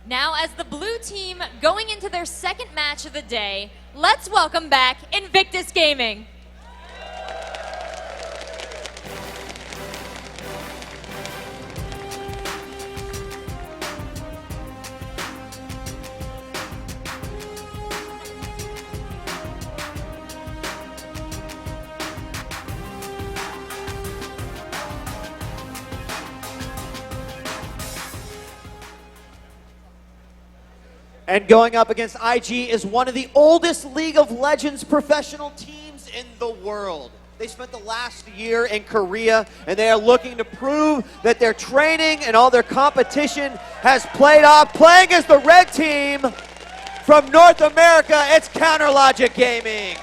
Now, as the blue team going into their second match of the day, let's welcome back Invictus Gaming. And going up against IG is one of the oldest League of Legends professional teams in the world. They spent the last year in Korea, and they are looking to prove that their training and all their competition has played off. Playing as the red team from North America, it's Counterlogic Gaming.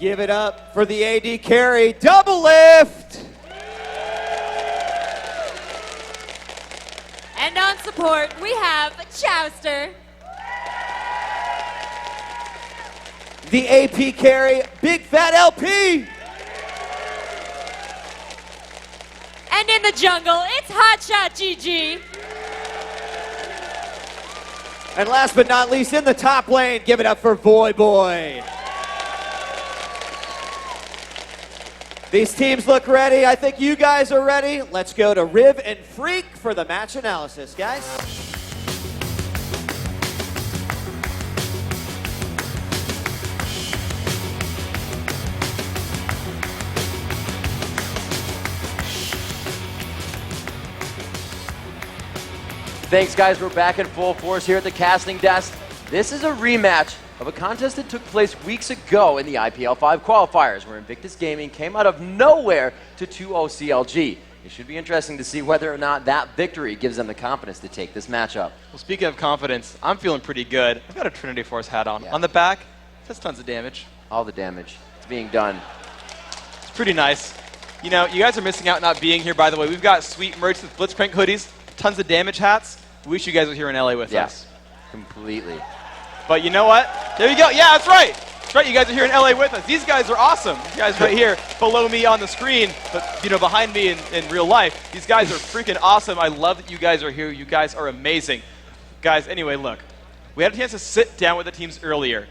Give it up for the AD carry, double lift. And on support, we have Chowster. The AP carry, Big Fat LP. And in the jungle, it's Hotshot GG. And last but not least, in the top lane, give it up for Voy Boy. These teams look ready. I think you guys are ready. Let's go to Riv and Freak for the match analysis, guys. Thanks, guys. We're back in full force here at the casting desk. This is a rematch of a contest that took place weeks ago in the IPL 5 qualifiers, where Invictus Gaming came out of nowhere to 2-0 CLG. It should be interesting to see whether or not that victory gives them the confidence to take this matchup. Well, speaking of confidence, I'm feeling pretty good. I've got a Trinity Force hat on. Yeah. On the back, that's tons of damage. All the damage. It's being done. It's pretty nice. You know, you guys are missing out not being here, by the way. We've got sweet merch with Blitzcrank hoodies, tons of damage hats. We wish you guys were here in LA with us. Completely. But you know what? There you go. Yeah, that's right. That's right. You guys are here in LA with us. These guys are awesome. These guys right here below me on the screen, but you know, behind me in real life. These guys are freaking awesome. I love that you guys are here. You guys are amazing. Guys, anyway, look. We had a chance to sit down with the teams earlier.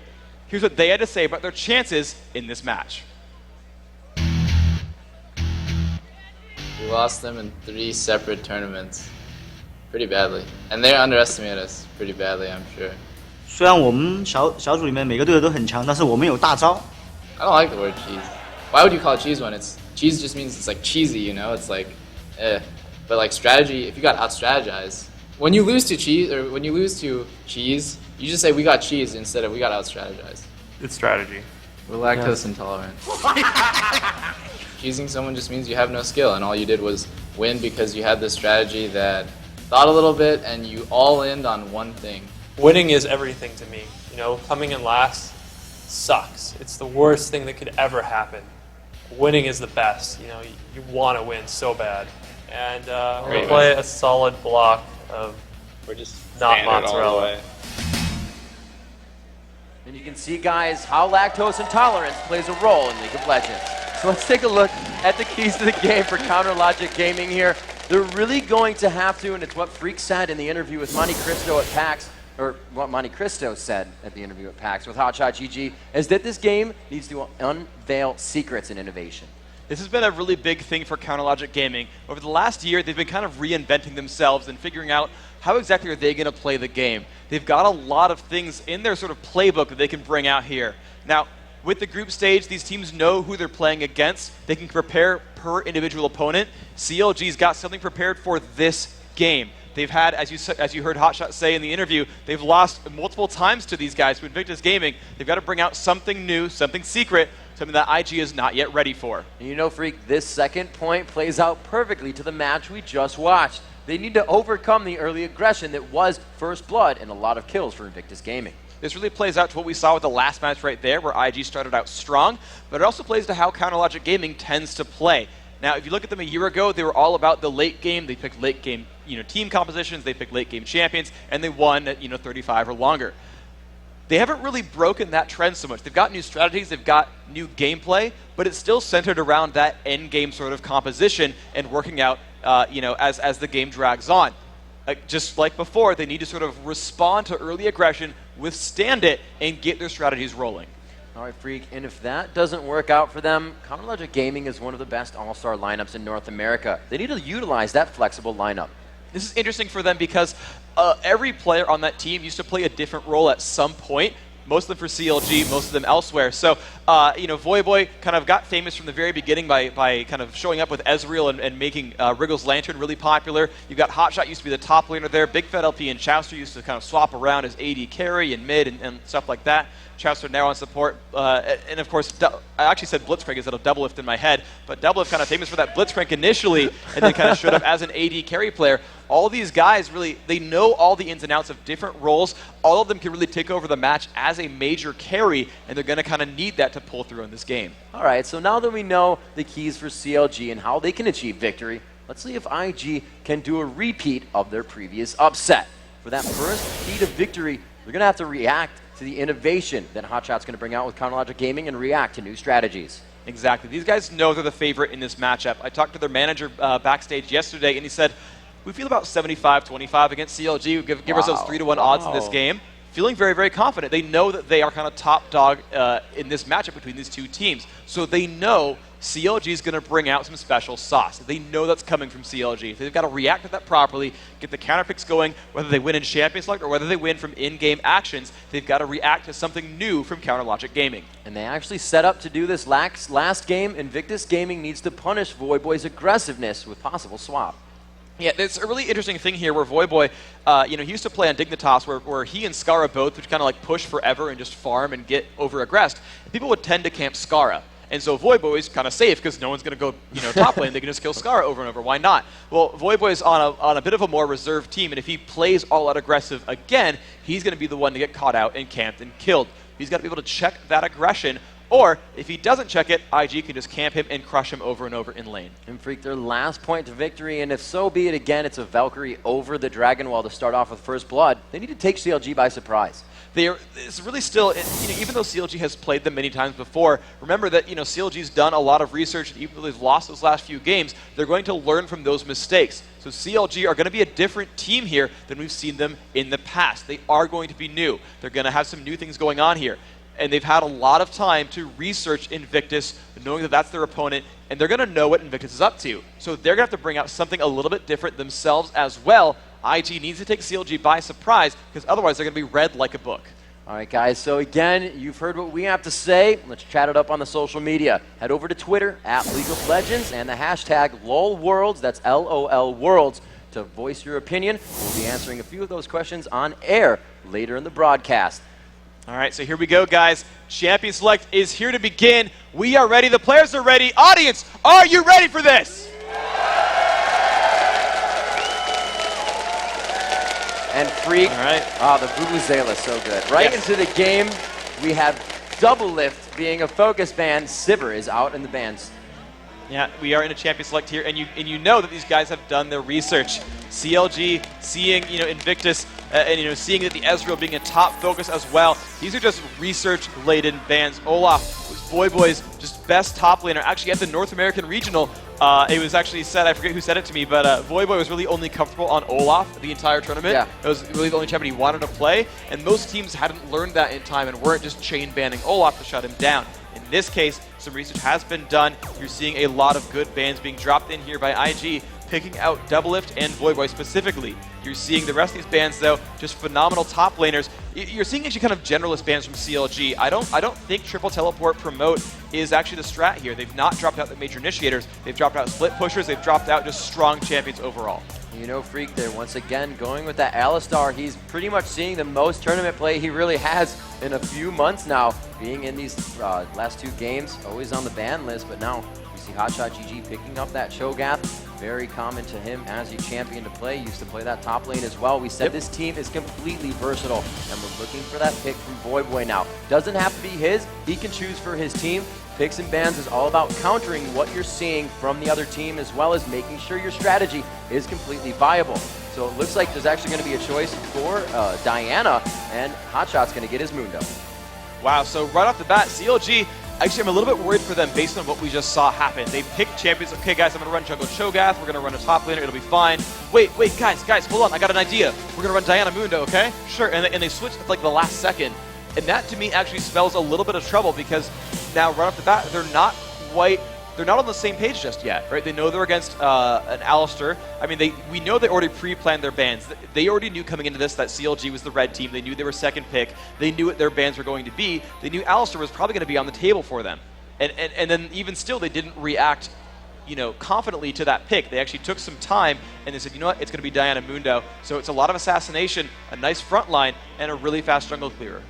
Here's what they had to say about their chances in this match. We lost them in 3 separate tournaments. Pretty badly. And they underestimated us pretty badly, I'm sure. 虽然我们小组里面每个队友都很强，但是我们有大招。 I don't like the word cheese. Why would you call it cheese when it's cheese just means it's like cheesy, you know? It's like But like strategy, if you got out-strategized, when you lose to cheese or when you lose to cheese, you just say we got cheese instead of we got out-strategized. It's strategy. We're lactose intolerant. Cheesing someone just means you have no skill and all you did was win because you had this strategy that thought a little bit and you all in on one thing. Winning is everything to me. You know, coming in last sucks. It's the worst thing that could ever happen. Winning is the best. You know, you want to win so bad. And we're going to play a solid block of not mozzarella. And you can see, guys, how lactose intolerance plays a role in League of Legends. So let's take a look at the keys to the game for Counterlogic Gaming here. They're really going to have to, and it's what Freak said in the interview with Monte Cristo at PAX, or what Monte Cristo said at the interview at PAX with Hotshot GG, is that this game needs to unveil secrets and innovation. This has been a really big thing for Counterlogic Gaming. Over the last year, they've been kind of reinventing themselves and figuring out how exactly are they going to play the game. They've got a lot of things in their sort of playbook that they can bring out here. Now, with the group stage, these teams know who they're playing against. They can prepare per individual opponent. CLG's got something prepared for this game. They've had, as you heard Hotshot say in the interview, they've lost multiple times to these guys, to Invictus Gaming. They've got to bring out something new, something secret, something that IG is not yet ready for. And you know, Freak, this second point plays out perfectly to the match we just watched. They need to overcome the early aggression that was first blood and a lot of kills for Invictus Gaming. this really plays out to what we saw with the last match right there, where IG started out strong, but it also plays to how Counterlogic Gaming tends to play. Now, if you look at them a year ago, they were all about the late game. They picked late game, team compositions. They picked late game champions, and they won at 35 or longer. They haven't really broken that trend so much. They've got new strategies, they've got new gameplay, but it's still centered around that end game sort of composition and working out, as the game drags on. Just like before, they need to sort of respond to early aggression, withstand it, and get their strategies rolling. All right, Freak, and if that doesn't work out for them, Counterlogic Gaming is one of the best all-star lineups in North America. They need to utilize that flexible lineup. This is interesting for them because every player on that team used to play a different role at some point. Most of them for CLG, most of them elsewhere. So, Voyboy kind of got famous from the very beginning by kind of showing up with Ezreal and making Wriggle's Lantern really popular. You've got Hotshot used to be the top laner there. Big Fat LP and Chowster used to kind of swap around as AD carry and mid and stuff like that. Chowster now on support. And of course, I actually said Blitzcrank instead of Doublelift in my head, but Doublelift kind of famous for that Blitzcrank initially and then kind of showed up as an AD carry player. All these guys really, they know all the ins and outs of different roles. All of them can really take over the match as a major carry, and they're going to kind of need that to pull through in this game. All right, so now that we know the keys for CLG and how they can achieve victory, let's see if IG can do a repeat of their previous upset. For that first key to victory, they're going to have to react to the innovation that Hotshot's going to bring out with Counterlogic Gaming and react to new strategies. Exactly. These guys know they're the favorite in this matchup. I talked to their manager backstage yesterday, and he said, we feel about 75-25 against CLG. We give ourselves 3-1 odds in this game. Feeling very, very confident. They know that they are kind of top dog in this matchup between these two teams. So they know CLG is going to bring out some special sauce. They know that's coming from CLG. They've got to react to that properly, get the counter picks going, whether they win in Champions Select or whether they win from in-game actions. They've got to react to something new from Counterlogic Gaming. And they actually set up to do this last game. Invictus Gaming needs to punish Voyboy's aggressiveness with possible swap. Yeah, it's a really interesting thing here where Voyboy, he used to play on Dignitas where he and Skara both would kind of like push forever and just farm and get over-aggressed. People would tend to camp Skara. And so Voyboy is kind of safe because no one's going to go top lane. They can just kill Skara over and over. Why not? Well, Voyboy is on a bit of a more reserved team, and if he plays all-out aggressive again, he's going to be the one to get caught out and camped and killed. He's got to be able to check that aggression. Or, if he doesn't check it, IG can just camp him and crush him over and over in lane. And Freak, their last point to victory, and if so be it again, it's a Valkyrie over the Dragon Wall to start off with first blood. They need to take CLG by surprise. It's really still, even though CLG has played them many times before, remember that CLG's done a lot of research, and even though they've lost those last few games, they're going to learn from those mistakes. So CLG are going to be a different team here than we've seen them in the past. They are going to be new. They're going to have some new things going on here. And they've had a lot of time to research Invictus, knowing that that's their opponent, and they're going to know what Invictus is up to. So they're going to have to bring out something a little bit different themselves as well. IG needs to take CLG by surprise, because otherwise they're going to be read like a book. All right, guys, so again, you've heard what we have to say. Let's chat it up on the social media. Head over to Twitter, @LeagueOfLegends, and the hashtag LOLWorlds, that's LOL Worlds, to voice your opinion. We'll be answering a few of those questions on air later in the broadcast. All right, so here we go, guys. Champion Select is here to begin. We are ready. The players are ready. Audience, are you ready for this? And Freak, all right. The Vuvuzela is so good. Right Yes. into the game, we have Doublelift being a focus ban. Sivir is out in the bans. Yeah, we are in a Champion Select here, and you know that these guys have done their research. CLG seeing Invictus and seeing that the Ezreal being a top focus as well. These are just research-laden bans. Olaf was Voyboy's just best top laner. Actually, at the North American Regional, it was actually said, I forget who said it to me, but Voyboy was really only comfortable on Olaf the entire tournament. Yeah. It was really the only champion he wanted to play, and most teams hadn't learned that in time and weren't just chain banning Olaf to shut him down. In this case, some research has been done. You're seeing a lot of good bans being dropped in here by IG, picking out Doublelift and Voyboy specifically. You're seeing the rest of these bans, though, just phenomenal top laners. You're seeing actually kind of generalist bans from CLG. I don't think triple teleport promote is actually the strat here. They've not dropped out the major initiators. They've dropped out split pushers. They've dropped out just strong champions overall. Freak there once again going with that Alistar. He's pretty much seeing the most tournament play he really has in a few months now, being in these last two games, always on the ban list, but now we see Hotshot GG picking up that Cho'Gath. very common to him as a champion to play. He used to play that top lane as well. We said this team is completely versatile, and we're looking for that pick from Voyboy now. Doesn't have to be his. He can choose for his team. Picks and bans is all about countering what you're seeing from the other team, as well as making sure your strategy is completely viable. So it looks like there's actually going to be a choice for Diana, and Hotshot's going to get his Mundo. Wow, so right off the bat, CLG, actually I'm a little bit worried for them based on what we just saw happen. They picked champions. Okay, guys, I'm going to run Jungle Cho'Gath. We're going to run a top laner. It'll be fine. Wait, guys, hold on. I got an idea. We're going to run Diana Mundo, okay? Sure, and they switched at like the last second. And that, to me, actually spells a little bit of trouble because now, right off the bat, they're not on the same page just yet, right? They know they're against an Alistar. I mean, we know they already pre-planned their bans. They already knew coming into this that CLG was the red team. They knew they were second pick. They knew what their bans were going to be. They knew Alistar was probably going to be on the table for them. And then even still, they didn't react, confidently to that pick. They actually took some time and they said, you know what, it's going to be Diana Mundo. So it's a lot of assassination, a nice front line, and a really fast jungle clearer.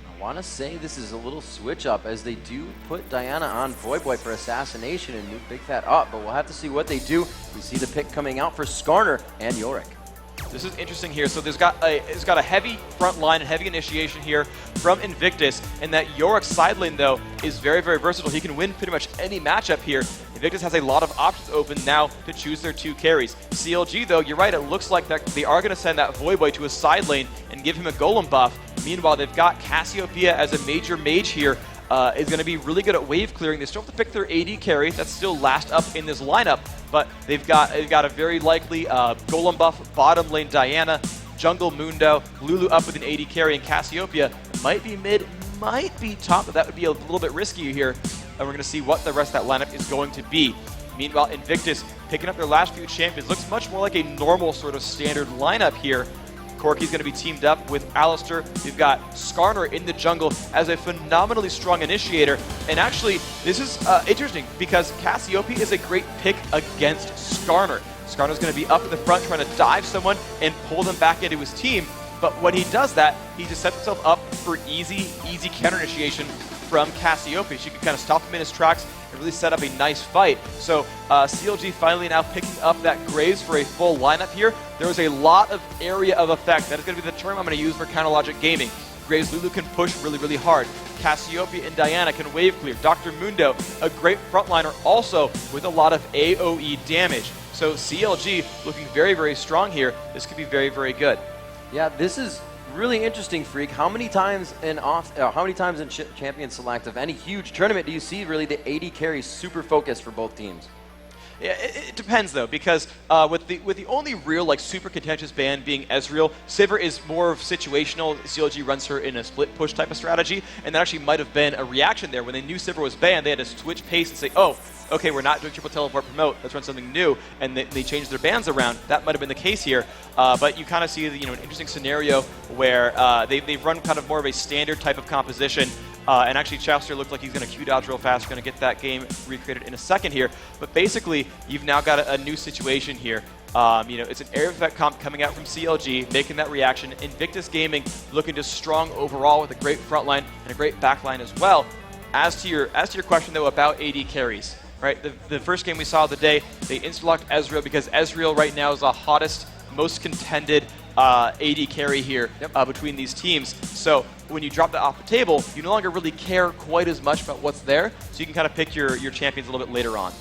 I want to say this is a little switch up as they do put Diana on Voyboy for assassination and move Big Fat up, but we'll have to see what they do. We see the pick coming out for Skarner and Yorick. This is interesting here. So it's got a heavy front line and heavy initiation here from Invictus, and that Yorick side lane, though, is very, very versatile. He can win pretty much any matchup here. Invictus has a lot of options open now to choose their 2 carries. CLG, though, you're right, it looks like that they are going to send that Voyboy to a side lane and give him a golem buff. Meanwhile, they've got Cassiopeia as a major mage here. Is going to be really good at wave clearing. They still have to pick their AD carry. That's still last up in this lineup, but they've got a very likely golem buff, bottom lane Diana, jungle Mundo, Lulu up with an AD carry, and Cassiopeia might be mid, might be top, but that would be a little bit risky here, and we're going to see what the rest of that lineup is going to be. Meanwhile, Invictus picking up their last few champions. Looks much more like a normal sort of standard lineup here. Corki's going to be teamed up with Alistar. We've got Skarner in the jungle as a phenomenally strong initiator. And actually, this is interesting because Cassiopeia is a great pick against Skarner. Skarner's going to be up in the front trying to dive someone and pull them back into his team. But when he does that, he just sets himself up for easy counter initiation from Cassiopeia. She can kind of stop him in his tracks and really set up a nice fight. So CLG finally now picking up that Graves for a full lineup here. There is a lot of area of effect. That is going to be the term I'm going to use for Counterlogic Gaming. Graves Lulu can push really, really hard. Cassiopeia and Diana can wave clear. Dr. Mundo, a great frontliner also with a lot of AoE damage. So CLG looking very, very strong here. This could be very, very good. Yeah, this is really interesting, Freak. How many times in Champion Select of any huge tournament do you see really the AD carry super focused for both teams? Yeah, it depends though, because with the only real super contentious ban being Ezreal, Sivir is more of situational. CLG runs her in a split push type of strategy, and that actually might have been a reaction there. When they knew Sivir was banned, they had to switch pace and say, oh, okay, we're not doing triple teleport promote, let's run something new, and they changed their bans around. That might have been the case here, but you kind of see an interesting scenario where they've run kind of more of a standard type of composition. And actually, Chaucer looked like he's going to Q dodge real fast, going to get that game recreated in a second here. But basically, you've now got a new situation here. It's an area of effect comp coming out from CLG, making that reaction. Invictus Gaming looking just strong overall with a great front line and a great back line as well. As to your question, though, about AD carries, right? The first game we saw of the day, they insta-locked Ezreal because Ezreal right now is the hottest, most contended AD carry here between these teams. So when you drop that off the table, you no longer really care quite as much about what's there, so you can kind of pick your champions a little bit later on.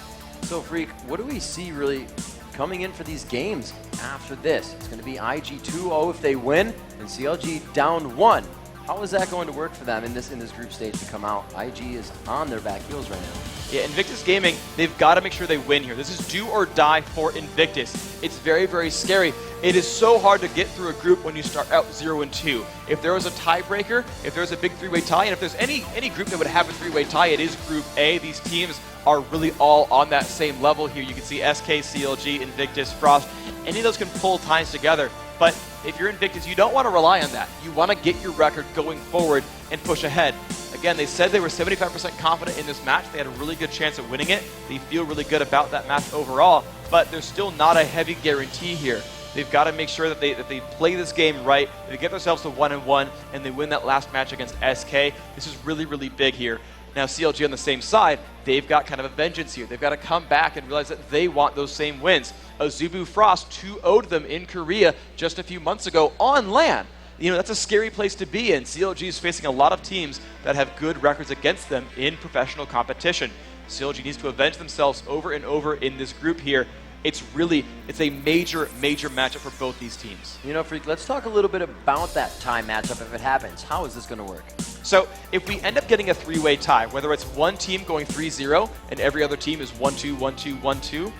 So Freak, what do we see really coming in for these games after this? It's going to be IG 2-0 if they win, and CLG down 1. How is that going to work for them in this group stage to come out? IG is on their back heels right now. Yeah, Invictus Gaming, they've got to make sure they win here. This is do or die for Invictus. It's very, very scary. It is so hard to get through a group when you start out 0-2. If there was a tiebreaker, if there's a big 3-way tie, and if there's any group that would have a 3-way tie, it is Group A. These teams are really all on that same level here. You can see SK, CLG, Invictus, Frost. Any of those can pull ties together. But if you're Invictus, you don't want to rely on that. You want to get your record going forward and push ahead. Again, they said they were 75% confident in this match. They had a really good chance at winning it. They feel really good about that match overall, but there's still not a heavy guarantee here. They've got to make sure that they play this game right, they get themselves to 1-1, and they win that last match against SK. This is really, really big here. Now CLG on the same side, they've got kind of a vengeance here. They've got to come back and realize that they want those same wins. Azubu Frost 2-0'd them in Korea just a few months ago on LAN. You know, that's a scary place to be in. CLG is facing a lot of teams that have good records against them in professional competition. CLG needs to avenge themselves over and over in this group here. It's a major matchup for both these teams. You know, Freak, let's talk a little bit about that tie matchup if it happens. How is this going to work? So if we end up getting a three-way tie, whether it's one team going 3-0 and every other team is 1-2, 1-2, 1-2,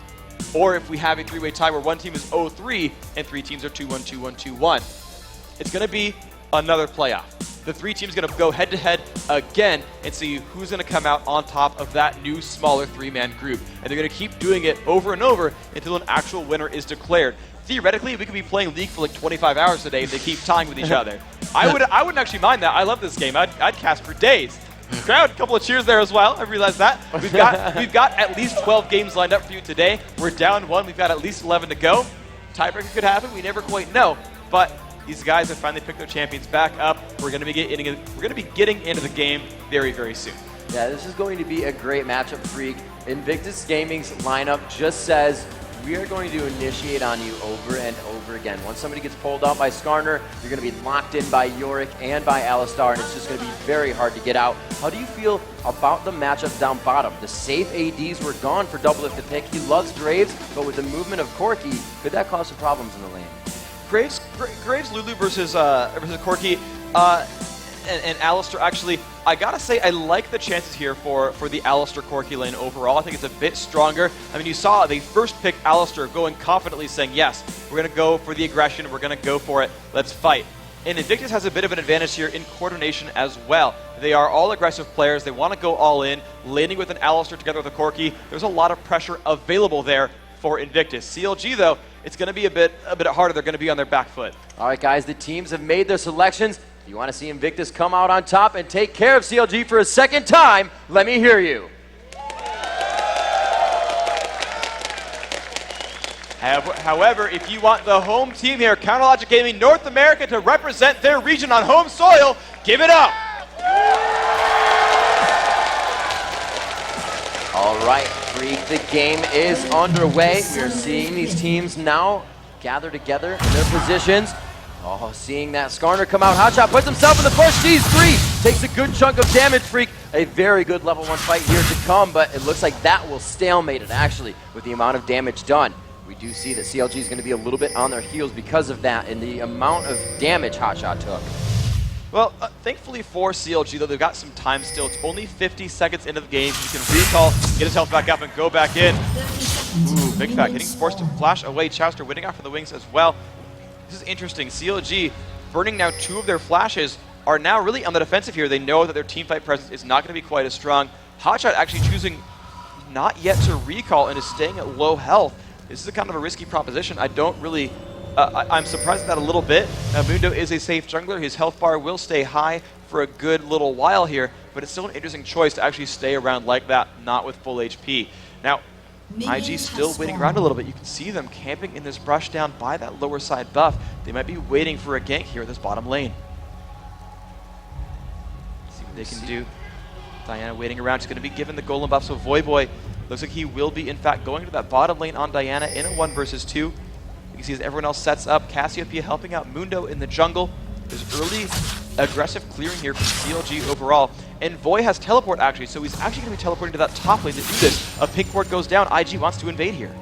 or if we have a three-way tie where one team is 0-3 and three teams are 2-1-2, 1-2-1, it's going to be another playoff. The three teams are going to go head-to-head again and see who's going to come out on top of that new, smaller three-man group. And they're going to keep doing it over and over until an actual winner is declared. Theoretically, we could be playing League for like 25 hours a day if they keep tying with each other. I wouldn't actually mind that. I love this game. I'd cast for days. Crowd, a couple of cheers there as well. I realized that. We've got at least 12 games lined up for you today. We're down one. We've got at least 11 to go. Tiebreaker could happen. We never quite know. But these guys have finally picked their champions back up. We're going to be getting into the game very, very soon. Yeah, this is going to be a great matchup, Freak. Invictus Gaming's lineup just says, we are going to initiate on you over and over again. Once somebody gets pulled out by Skarner, you're going to be locked in by Yorick and by Alistar, and it's just going to be very hard to get out. How do you feel about the matchup down bottom? The safe ADs were gone for Doublelift to pick. He loves Graves, but with the movement of Corki, could that cause some problems in the lane? Graves Lulu versus Corki and Alistar, actually, I gotta say I like the chances here for the Alistar Corki lane overall. I think it's a bit stronger. I mean, you saw they first picked Alistar going confidently saying, yes, we're gonna go for the aggression, we're gonna go for it, let's fight. And Invictus has a bit of an advantage here in coordination as well. They are all aggressive players, they want to go all in, laning with an Alistar together with a Corki. There's a lot of pressure available there for Invictus. CLG though, it's going to be a bit harder. They're going to be on their back foot. All right, guys, the teams have made their selections. If you want to see Invictus come out on top and take care of CLG for a second time, let me hear you. However, if you want the home team here, CLG.NA Gaming North America, to represent their region on home soil, give it up. All right, Freak, the game is underway. We are seeing these teams now gather together in their positions. Oh, seeing that Skarner come out. Hotshot puts himself in the push. Sees 3. Takes a good chunk of damage, Freak. A very good level 1 fight here to come, but it looks like that will stalemate it, actually, with the amount of damage done. We do see that CLG is going to be a little bit on their heels because of that and the amount of damage Hotshot took. Well, thankfully for CLG, though, they've got some time still. It's only 50 seconds into the game. He can recall, get his health back up, and go back in. Ooh, Big Fat getting forced to flash away. Chowster winning out for the wings as well. This is interesting. CLG burning now 2 of their flashes are now really on the defensive here. They know that their teamfight presence is not going to be quite as strong. Hotshot actually choosing not yet to recall and is staying at low health. This is a kind of a risky proposition. I don't really... I'm surprised at that a little bit. Mundo is a safe jungler. His health bar will stay high for a good little while here, but it's still an interesting choice to actually stay around like that, not with full HP. Now, IG still waiting around a little bit. You can see them camping in this brush down by that lower side buff. They might be waiting for a gank here in this bottom lane. See what they can do. Diana waiting around. She's going to be given the golem buff, so Voyboy looks like he will be, in fact, going to that bottom lane on Diana in a 1 versus 2. You can see as everyone else sets up, Cassiopeia helping out Mundo in the jungle. There's early aggressive clearing here from CLG overall. And Voy has teleport actually, so he's actually going to be teleporting to that top lane to do this. A pink ward goes down, IG wants to invade here.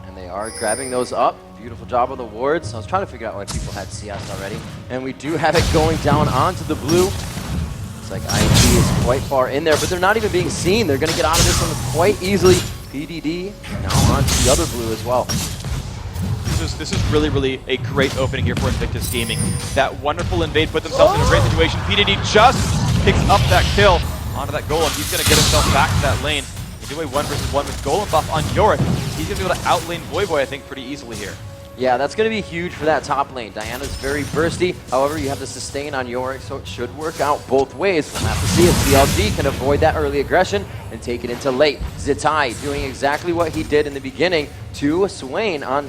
And they are grabbing those up. Beautiful job of the wards. I was trying to figure out why people had CS already. And we do have it going down onto the blue. It's like IG is quite far in there, but they're not even being seen. They're going to get out of this one quite easily. PDD now onto the other blue as well. This is really a great opening here for Invictus Gaming. That wonderful invade put themselves in a great situation. PDD just picks up that kill onto that golem. He's going to get himself back to that lane. They do a 1 versus 1 with golem buff on Yorick. He's going to be able to outlane Voyboy, I think, pretty easily here. Yeah, that's going to be huge for that top lane. Diana's very bursty. However, you have the sustain on Yorick, so it should work out both ways. We'll have to see if CLG can avoid that early aggression and take it into late. Zitai doing exactly what he did in the beginning to Swain on,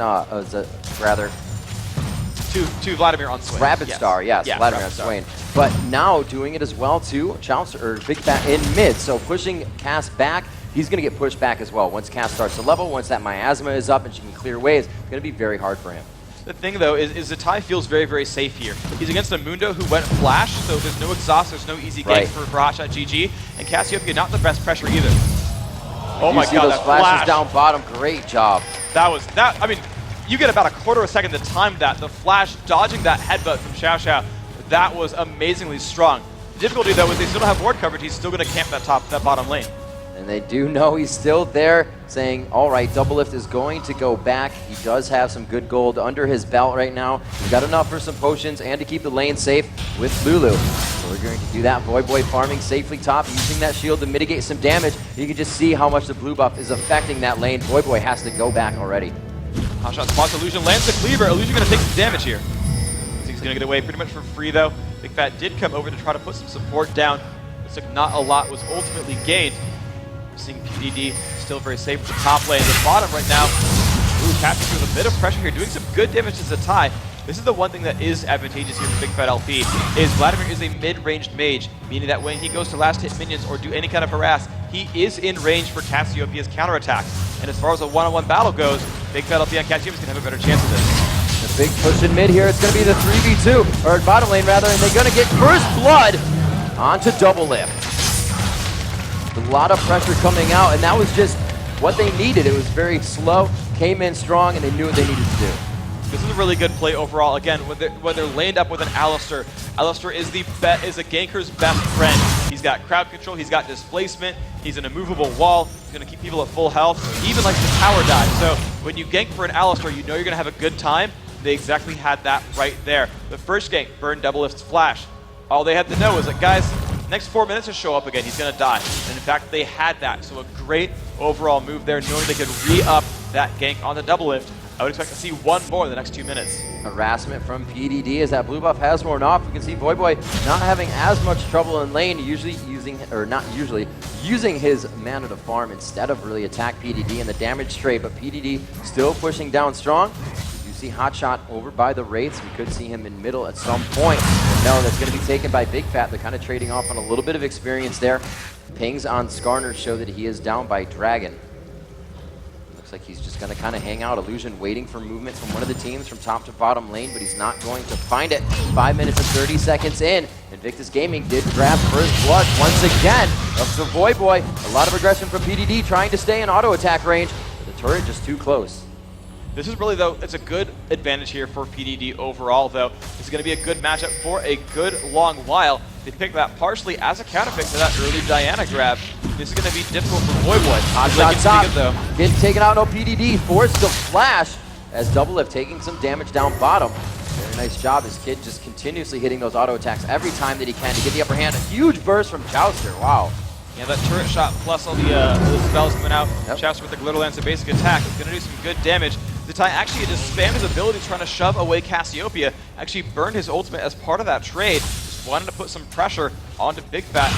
to Vladimir on Swain. Rapid Yes. Star, yes, Yeah, Vladimir on Rapid Star. Swain. But now doing it as well too, Chaucer, or Big Fat in mid, so pushing Cass back, he's going to get pushed back as well. Once Cass starts to level, once that miasma is up and she can clear waves, it's going to be very hard for him. The thing, though, is Zatai feels very, very safe here. He's against a Mundo who went Flash, so there's no exhaust, there's no easy gank for Hotshot GG, and Cassiopeia not the best pressure either. Oh my god, those that flashes flash. down bottom, great job. I mean, you get about a quarter of a second to time that. The flash dodging that headbutt from Xiao Xiao, that was amazingly strong. The difficulty, though, is they still don't have ward coverage. He's still going to camp that bottom lane. And they do know he's still there, saying, all right, Double Lift is going to go back. He does have some good gold under his belt right now. He's got enough for some potions and to keep the lane safe with Lulu. So we're going to do that. Voyboy farming safely top, using that shield to mitigate some damage. You can just see how much the blue buff is affecting that lane. Voyboy has to go back already. Hotshot spots Illusion, lands the cleaver. Illusion going to take some damage here. He's going to get away pretty much for free, though. Big Fat did come over to try to put some support down. Looks like not a lot was ultimately gained. Seeing PDD still very safe with the top lane. The bottom right now, capturing with a bit of pressure here, doing some good damage to Zatai. This is the one thing that is advantageous here for Big Fat LP, is Vladimir is a mid-ranged mage, meaning that when he goes to last hit minions or do any kind of harass, he is in range for Cassiopeia's counterattack. And as far as a one-on-one battle goes, Big Fat LP and Cassiopeia is going to have a better chance of this. The big push in mid here, it's going to be the 3v2, or bottom lane rather, and they're going to get first blood onto Double Lift. A lot of pressure coming out, and that was just what they needed. It was very slow, came in strong, and they knew what they needed to do. This is a really good play overall. Again, when they're laned up with an Alistar, Alistar is is a ganker's best friend. He's got crowd control, he's got displacement, he's an immovable wall, he's going to keep people at full health, he even likes to tower dive. So when you gank for an Alistar, you know you're going to have a good time. They exactly had that right there. The first gank burned Double Lift's flash. All they had to know was that, guys, next 4 minutes to show up again, he's going to die. And in fact, they had that. So a great overall move there, knowing they could re-up that gank on the Double Lift. I would expect to see one more in the next 2 minutes. Harassment from PDD as that blue buff has worn off. You can see Voyboy not having as much trouble in lane, usually using his mana to farm instead of really attack PDD in the damage trade, but PDD still pushing down strong. You see Hotshot over by the Wraiths. We could see him in middle at some point. No, that's going to be taken by Big Fat. They're kind of trading off on a little bit of experience there. Pings on Skarner show that he is down by Dragon. Looks like he's just going to kind of hang out. Illusion waiting for movement from one of the teams from top to bottom lane, but he's not going to find it. 5 minutes and 30 seconds in. Invictus Gaming did grab first blood once again of the Voyboy. A lot of aggression from PDD trying to stay in auto attack range. But the turret just too close. This is really, though, it's a good advantage here for PDD overall, though. This is going to be a good matchup for a good long while. They picked that partially as a counterpick to that early Diana grab. This is going to be difficult for Voyboy. Hotshot top, getting taken out, no PDD, forced to flash as Double Lift taking some damage down bottom. Very nice job, this kid just continuously hitting those auto attacks every time that he can to get the upper hand. A huge burst from Chaucer, wow. Yeah, that turret shot plus all the spells coming out. Yep. Chaucer with the Glitter Lance, a basic attack, is going to do some good damage. Zatai actually just spammed his ability trying to shove away Cassiopeia, actually burned his ultimate as part of that trade. Just wanted to put some pressure onto Big Fat.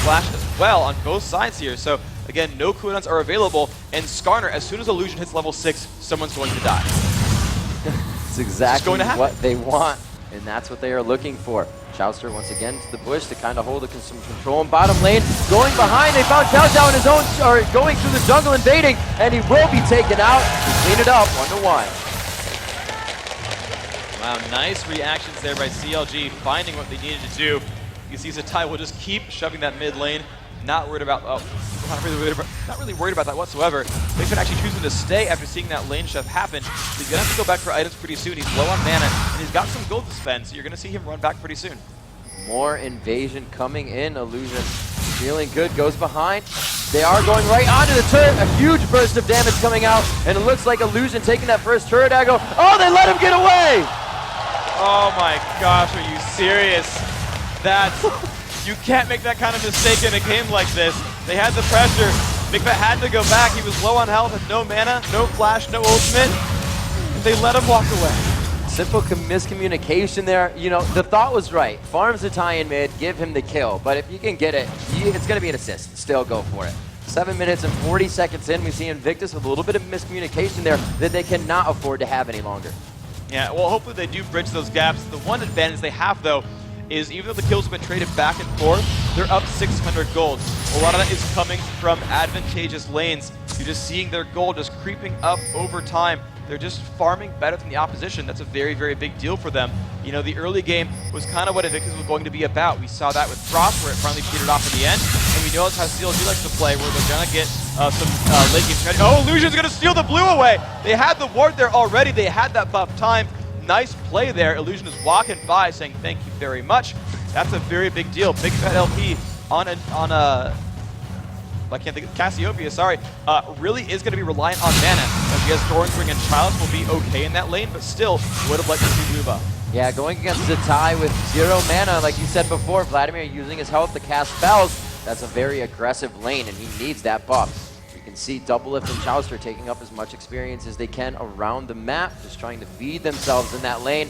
Flash as well on both sides here. So again, no cooldowns are available, and Skarner, as soon as Illusion hits level 6, someone's going to die. It's exactly what they want, and that's what they are looking for. Chaucer once again to the bush to kind of hold some control in bottom lane. Going behind, they found Xiao Xiao in his own, or going through the jungle invading, and he will be taken out. He cleaned it up, 1-1. Wow, nice reactions there by CLG, finding what they needed to do. You see Zatai will just keep shoving that mid lane. Not worried about, not really worried about that whatsoever. Big Fat actually choosing to stay after seeing that lane shove happen. He's gonna have to go back for items pretty soon. He's low on mana, and he's got some gold to spend, so you're gonna see him run back pretty soon. More invasion coming in. Illusion feeling good, goes behind. They are going right onto the turret. A huge burst of damage coming out, and it looks like Illusion taking that first turret angle. Oh, they let him get away! Oh my gosh, are you serious? That's... You can't make that kind of mistake in a game like this. They had the pressure. Big Fat had to go back. He was low on health, had no mana, no flash, no ultimate. They let him walk away. Simple miscommunication there. You know, the thought was right. Farm Zatai in mid, give him the kill. But if you can get it, it's going to be an assist. Still go for it. 7 minutes and 40 seconds in, we see Invictus with a little bit of miscommunication there that they cannot afford to have any longer. Yeah, well, hopefully they do bridge those gaps. The one advantage they have, though, is even though the kills have been traded back and forth, they're up 600 gold. A lot of that is coming from advantageous lanes. You're just seeing their gold just creeping up over time. They're just farming better than the opposition. That's a very, very big deal for them. You know, the early game was kind of what Invictus was going to be about. We saw that with Frost, where it finally petered off in the end. And we know that's how CLG likes to play, where they're going to get some late game strategy. Oh, Illusion's going to steal the blue away. They had the ward there already. They had that buff time. Nice play there. Illusion is walking by saying thank you very much. That's a very big deal. Big Fat LP on I can't think of Cassiopeia, sorry, really is going to be reliant on mana. As he has Thorn's Ring and Chalice will be okay in that lane, but still would have liked to see blue buff. Yeah, going against Zatai with 0 mana, like you said before, Vladimir using his health to cast spells. That's a very aggressive lane, and he needs that buff. You can see Doublelift and Chalice taking up as much experience as they can around the map, just trying to feed themselves in that lane.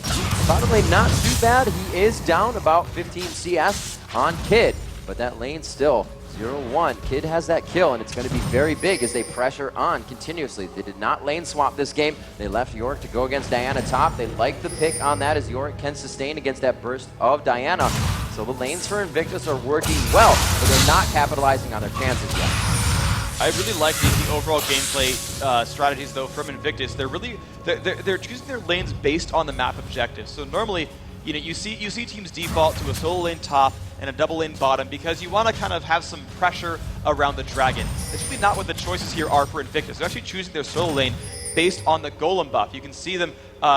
Bottom lane, not too bad. He is down about 15 CS on Kid, but that lane still 0-1. Kid has that kill, and it's going to be very big as they pressure on continuously. They did not lane swap this game. They left Yorick to go against Diana top. They like the pick on that as Yorick can sustain against that burst of Diana. So the lanes for Invictus are working well, but they're not capitalizing on their chances yet. I really like the overall gameplay strategies, though, from Invictus. They're choosing their lanes based on the map objectives. So normally, you know, you see teams default to a solo lane top and a double lane bottom because you want to kind of have some pressure around the dragon. That's really not what the choices here are for Invictus. They're actually choosing their solo lane based on the golem buff. You can see them,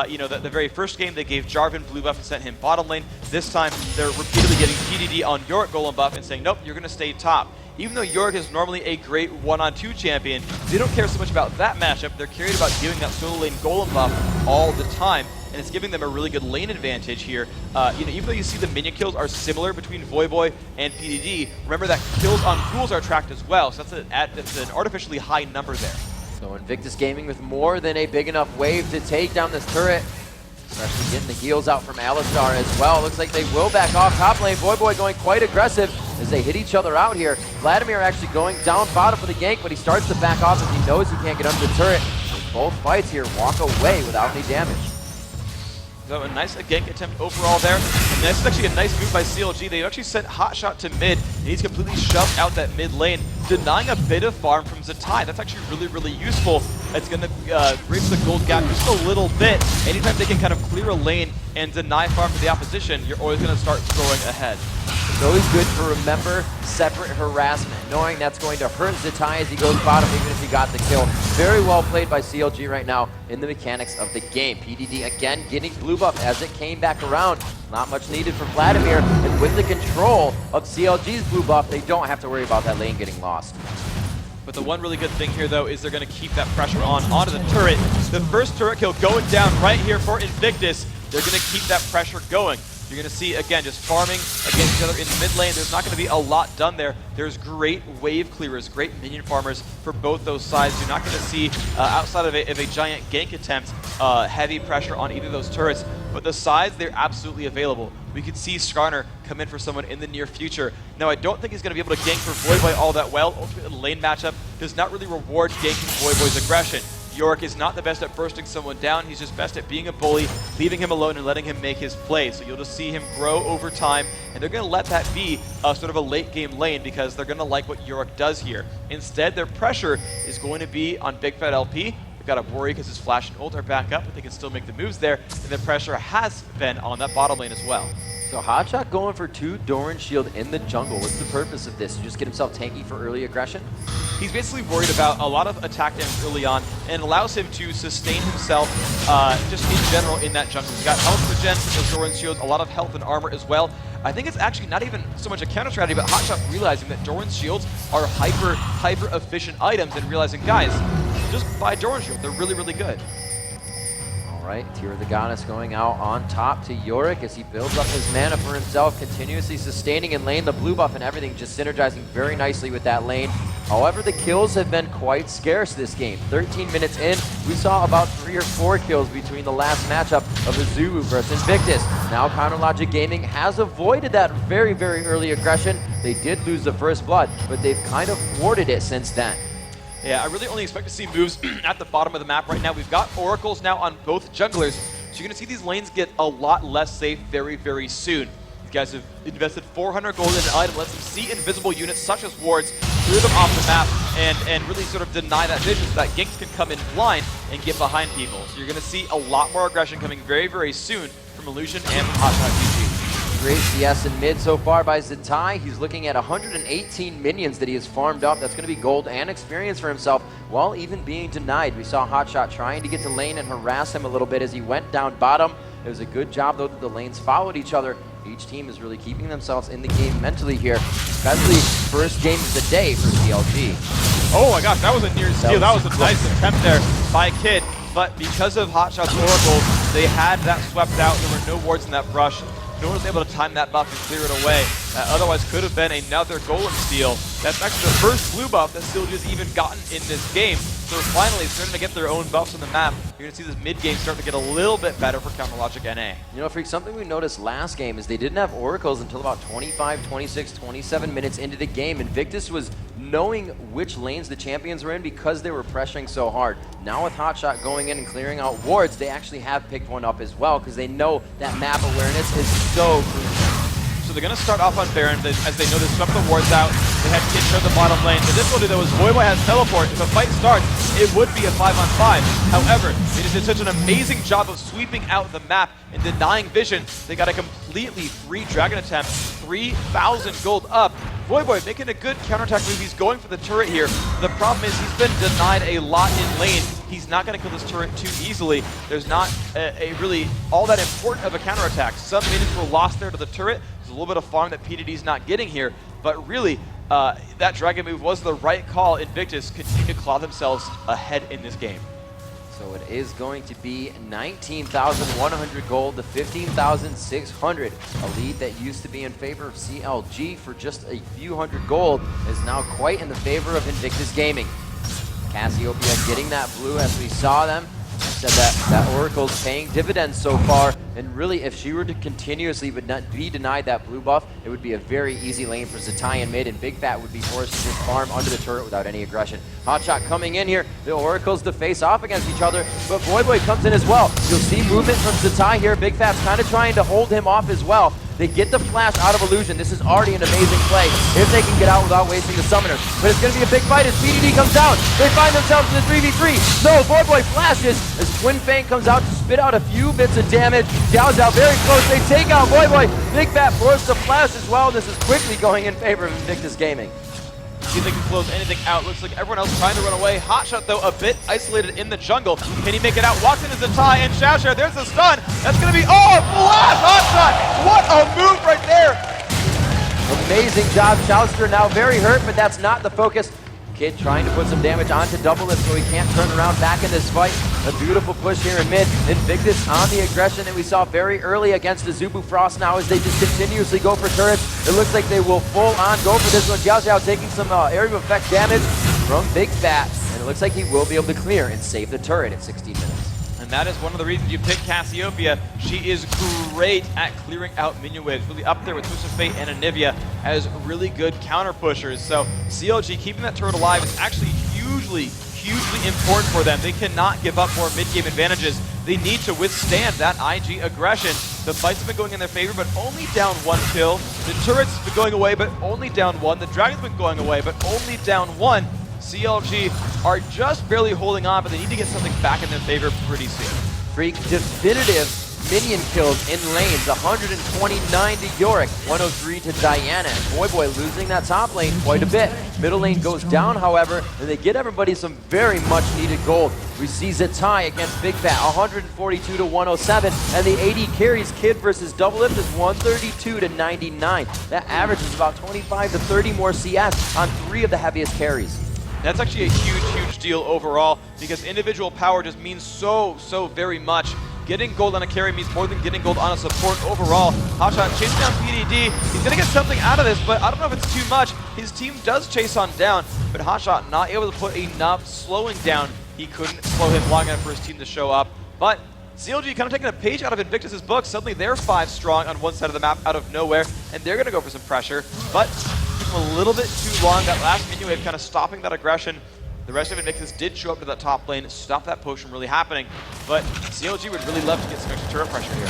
you know, the very first game they gave Jarvan blue buff and sent him bottom lane. This time they're repeatedly getting PDD on Yorick golem buff and saying, nope, you're going to stay top. Even though Yorick is normally a great 1-on-2 champion, they don't care so much about that matchup. They're curious about giving that solo lane golem buff all the time, and it's giving them a really good lane advantage here. You know, even though you see the minion kills are similar between Voyboy and PDD, remember that kills on fools are tracked as well, so that's an artificially high number there. So Invictus Gaming with more than a big enough wave to take down this turret. Especially getting the heals out from Alistar as well. Looks like they will back off top lane. Voyboy going quite aggressive as they hit each other out here. Vladimir actually going down bottom for the gank, but he starts to back off as he knows he can't get under the turret. And both fights here walk away without any damage. So a nice gank attempt overall there. And that's actually a nice move by CLG. They actually sent Hotshot to mid, and he's completely shoved out that mid lane, denying a bit of farm from Zatai. That's actually really, really useful. It's going to bridge the gold gap just a little bit. Anytime they can kind of clear a lane and deny farm to the opposition, you're always going to start throwing ahead. It's always good to remember separate harassment, knowing that's going to hurt Zatai as he goes bottom, even if he got the kill. Very well played by CLG right now in the mechanics of the game. PDD again getting blue buff as it came back around. Not much needed for Vladimir, and with the control of CLG's blue buff, they don't have to worry about that lane getting lost. But the one really good thing here, though, is they're going to keep that pressure onto the turret. The first turret kill going down right here for Invictus. They're going to keep that pressure going. You're going to see, again, just farming against each other in the mid lane. There's not going to be a lot done there. There's great wave clearers, great minion farmers for both those sides. You're not going to see, outside of a giant gank attempt, heavy pressure on either of those turrets. But the sides, they're absolutely available. We could see Skarner come in for someone in the near future. Now, I don't think he's going to be able to gank for Voyboy all that well. Ultimately, the lane matchup does not really reward ganking Voyboy's aggression. Yorick is not the best at bursting someone down. He's just best at being a bully, leaving him alone and letting him make his play. So you'll just see him grow over time, and they're going to let that be sort of a late game lane because they're going to like what Yorick does here. Instead, their pressure is going to be on Big Fat LP. They've got to worry because his flash and ult are back up, but they can still make the moves there. And the pressure has been on that bottom lane as well. So Hotshot going for 2 Doran Shield in the jungle. What's the purpose of this? You just get himself tanky for early aggression? He's basically worried about a lot of attack damage early on, and allows him to sustain himself just in general in that jungle. He's got health regen from those Doran Shields, a lot of health and armor as well. I think it's actually not even so much a counter strategy, but Hotshot realizing that Doran Shields are hyper efficient items and realizing, guys, just buy Doran Shield. They're really, really good. Right, Tear of the Goddess going out on top to Yorick as he builds up his mana for himself, continuously sustaining in lane. The blue buff and everything just synergizing very nicely with that lane. However, the kills have been quite scarce this game. 13 minutes in, we saw about 3 or 4 kills between the last matchup of Azubu versus Invictus. Now CounterLogic Gaming has avoided that very, very early aggression. They did lose the first blood, but they've kind of thwarted it since then. Yeah, I really only expect to see moves at the bottom of the map right now. We've got oracles now on both junglers, So you're going to see these lanes get a lot less safe very, very soon. These guys have invested 400 gold in an item, lets them see invisible units such as wards, clear them off the map, and really sort of deny that vision so that Ginks can come in blind and get behind people. So you're going to see a lot more aggression coming very, very soon from Illusion and from Hotshot GG. Great CS in mid so far by Zatai. He's looking at 118 minions that he has farmed up. That's going to be gold and experience for himself while even being denied. We saw Hotshot trying to get to lane and harass him a little bit as he went down bottom. It was a good job though that the lanes followed each other. Each team is really keeping themselves in the game mentally here, especially first game of the day for CLG. Oh my gosh, that was a near steal. That was a nice attempt there by Kid. But because of Hotshot's Oracle, they had that swept out. There were no wards in that brush. No one was able to time that buff and clear it away. That otherwise could have been another golem steal. That's actually the first blue buff that CLG's even gotten in this game. So finally starting to get their own buffs on the map. You're going to see this mid game start to get a little bit better for CLG.NA. You know, Freak, something we noticed last game is they didn't have oracles until about 25, 26, 27 minutes into the game. Invictus was knowing which lanes the champions were in because they were pressuring so hard. Now with Hotshot going in and clearing out wards, they actually have picked one up as well because they know that map awareness is so crucial. So they're going to start off on Baron as they know they swept the wards out. They had Kid show the bottom lane. The difficulty though is Voyboy has teleport. If a fight starts, it would be a 5-on-5. However, they did such an amazing job of sweeping out the map and denying vision. They got a completely free dragon attempt, 3,000 gold up. Voyboy making a good counterattack move. He's going for the turret here. The problem is he's been denied a lot in lane. He's not going to kill this turret too easily. There's not a really all that important of a counterattack. Some minions were lost there to the turret. There's a little bit of farm that PDD's not getting here, but really that dragon move was the right call. Invictus continue to claw themselves ahead in this game. So it is going to be 19,100 gold to 15,600. A lead that used to be in favor of CLG for just a few hundred gold is now quite in the favor of Invictus Gaming. Cassiopeia getting that blue as we saw them. Said that Oracle's paying dividends so far, and really if she were to continuously be denied that blue buff, it would be a very easy lane for Zatai in mid, and Big Fat would be forced to just farm under the turret without any aggression. Hotshot coming in here, the Oracles to face off against each other, but Voyboy comes in as well. You'll see movement from Zatai here. Big Fat's kind of trying to hold him off as well. They get the flash out of Illusion. This is already an amazing play if they can get out without wasting the summoner. But it's going to be a big fight as PDD comes down. They find themselves in the 3v3. No, Voyboy flashes as Twin Fang comes out to spit out a few bits of damage. Giao Giao very close. They take out Voyboy. Big Fat forced the flash as well. This is quickly going in favor of Invictus Gaming. See if they can close anything out. Looks like everyone else trying to run away. Hotshot, though, a bit isolated in the jungle. Can he make it out? Walks into Zatai and Xiaoxiao. There's the stun. That's going to be, oh, blast Hotshot! What a move right there! Amazing job. Xiaoxiao now very hurt, but that's not the focus. Kid trying to put some damage onto Double Lift so he can't turn around back in this fight. A beautiful push here in mid. Invictus on the aggression that we saw very early against the Zubu Frost now as they just continuously go for turrets. It looks like they will full on go for this one. Xiaoxiao taking some area of effect damage from Big Fat. And it looks like he will be able to clear and save the turret at 16 minutes. And that is one of the reasons you pick Cassiopeia. She is great at clearing out minion waves. Really up there with Twist of Fate and Anivia as really good counter pushers. So CLG keeping that turret alive is actually hugely important for them. They cannot give up more mid-game advantages. They need to withstand that IG aggression. The fights have been going in their favor, but only down one kill. The turret's been going away, but only down one. The dragon's been going away, but only down one. CLG are just barely holding on, but they need to get something back in their favor pretty soon. Freak definitive minion kills in lanes. 129 to Yorick, 103 to Diana. Voyboy losing that top lane quite a bit. Middle lane goes down, however, and they get everybody some very much needed gold. We see Zatai against Big Fat, 142 to 107, and the AD carries Kid versus Double Lift is 132 to 99. That average is about 25 to 30 more CS on 3 of the heaviest carries. That's actually a huge deal overall because individual power just means so very much. Getting gold on a carry means more than getting gold on a support overall. Hotshot chasing down PDD. He's going to get something out of this, but I don't know if it's too much. His team does chase on down, but Hotshot not able to put enough slowing down. He couldn't slow him long enough for his team to show up. But CLG kind of taking a page out of Invictus' book. Suddenly they're 5 strong on one side of the map out of nowhere, and they're going to go for some pressure. But a little bit too long. That last minion wave kind of stopping that aggression. The rest of Invictus did show up to that top lane, stop that push from really happening, but CLG would really love to get some extra turret pressure here.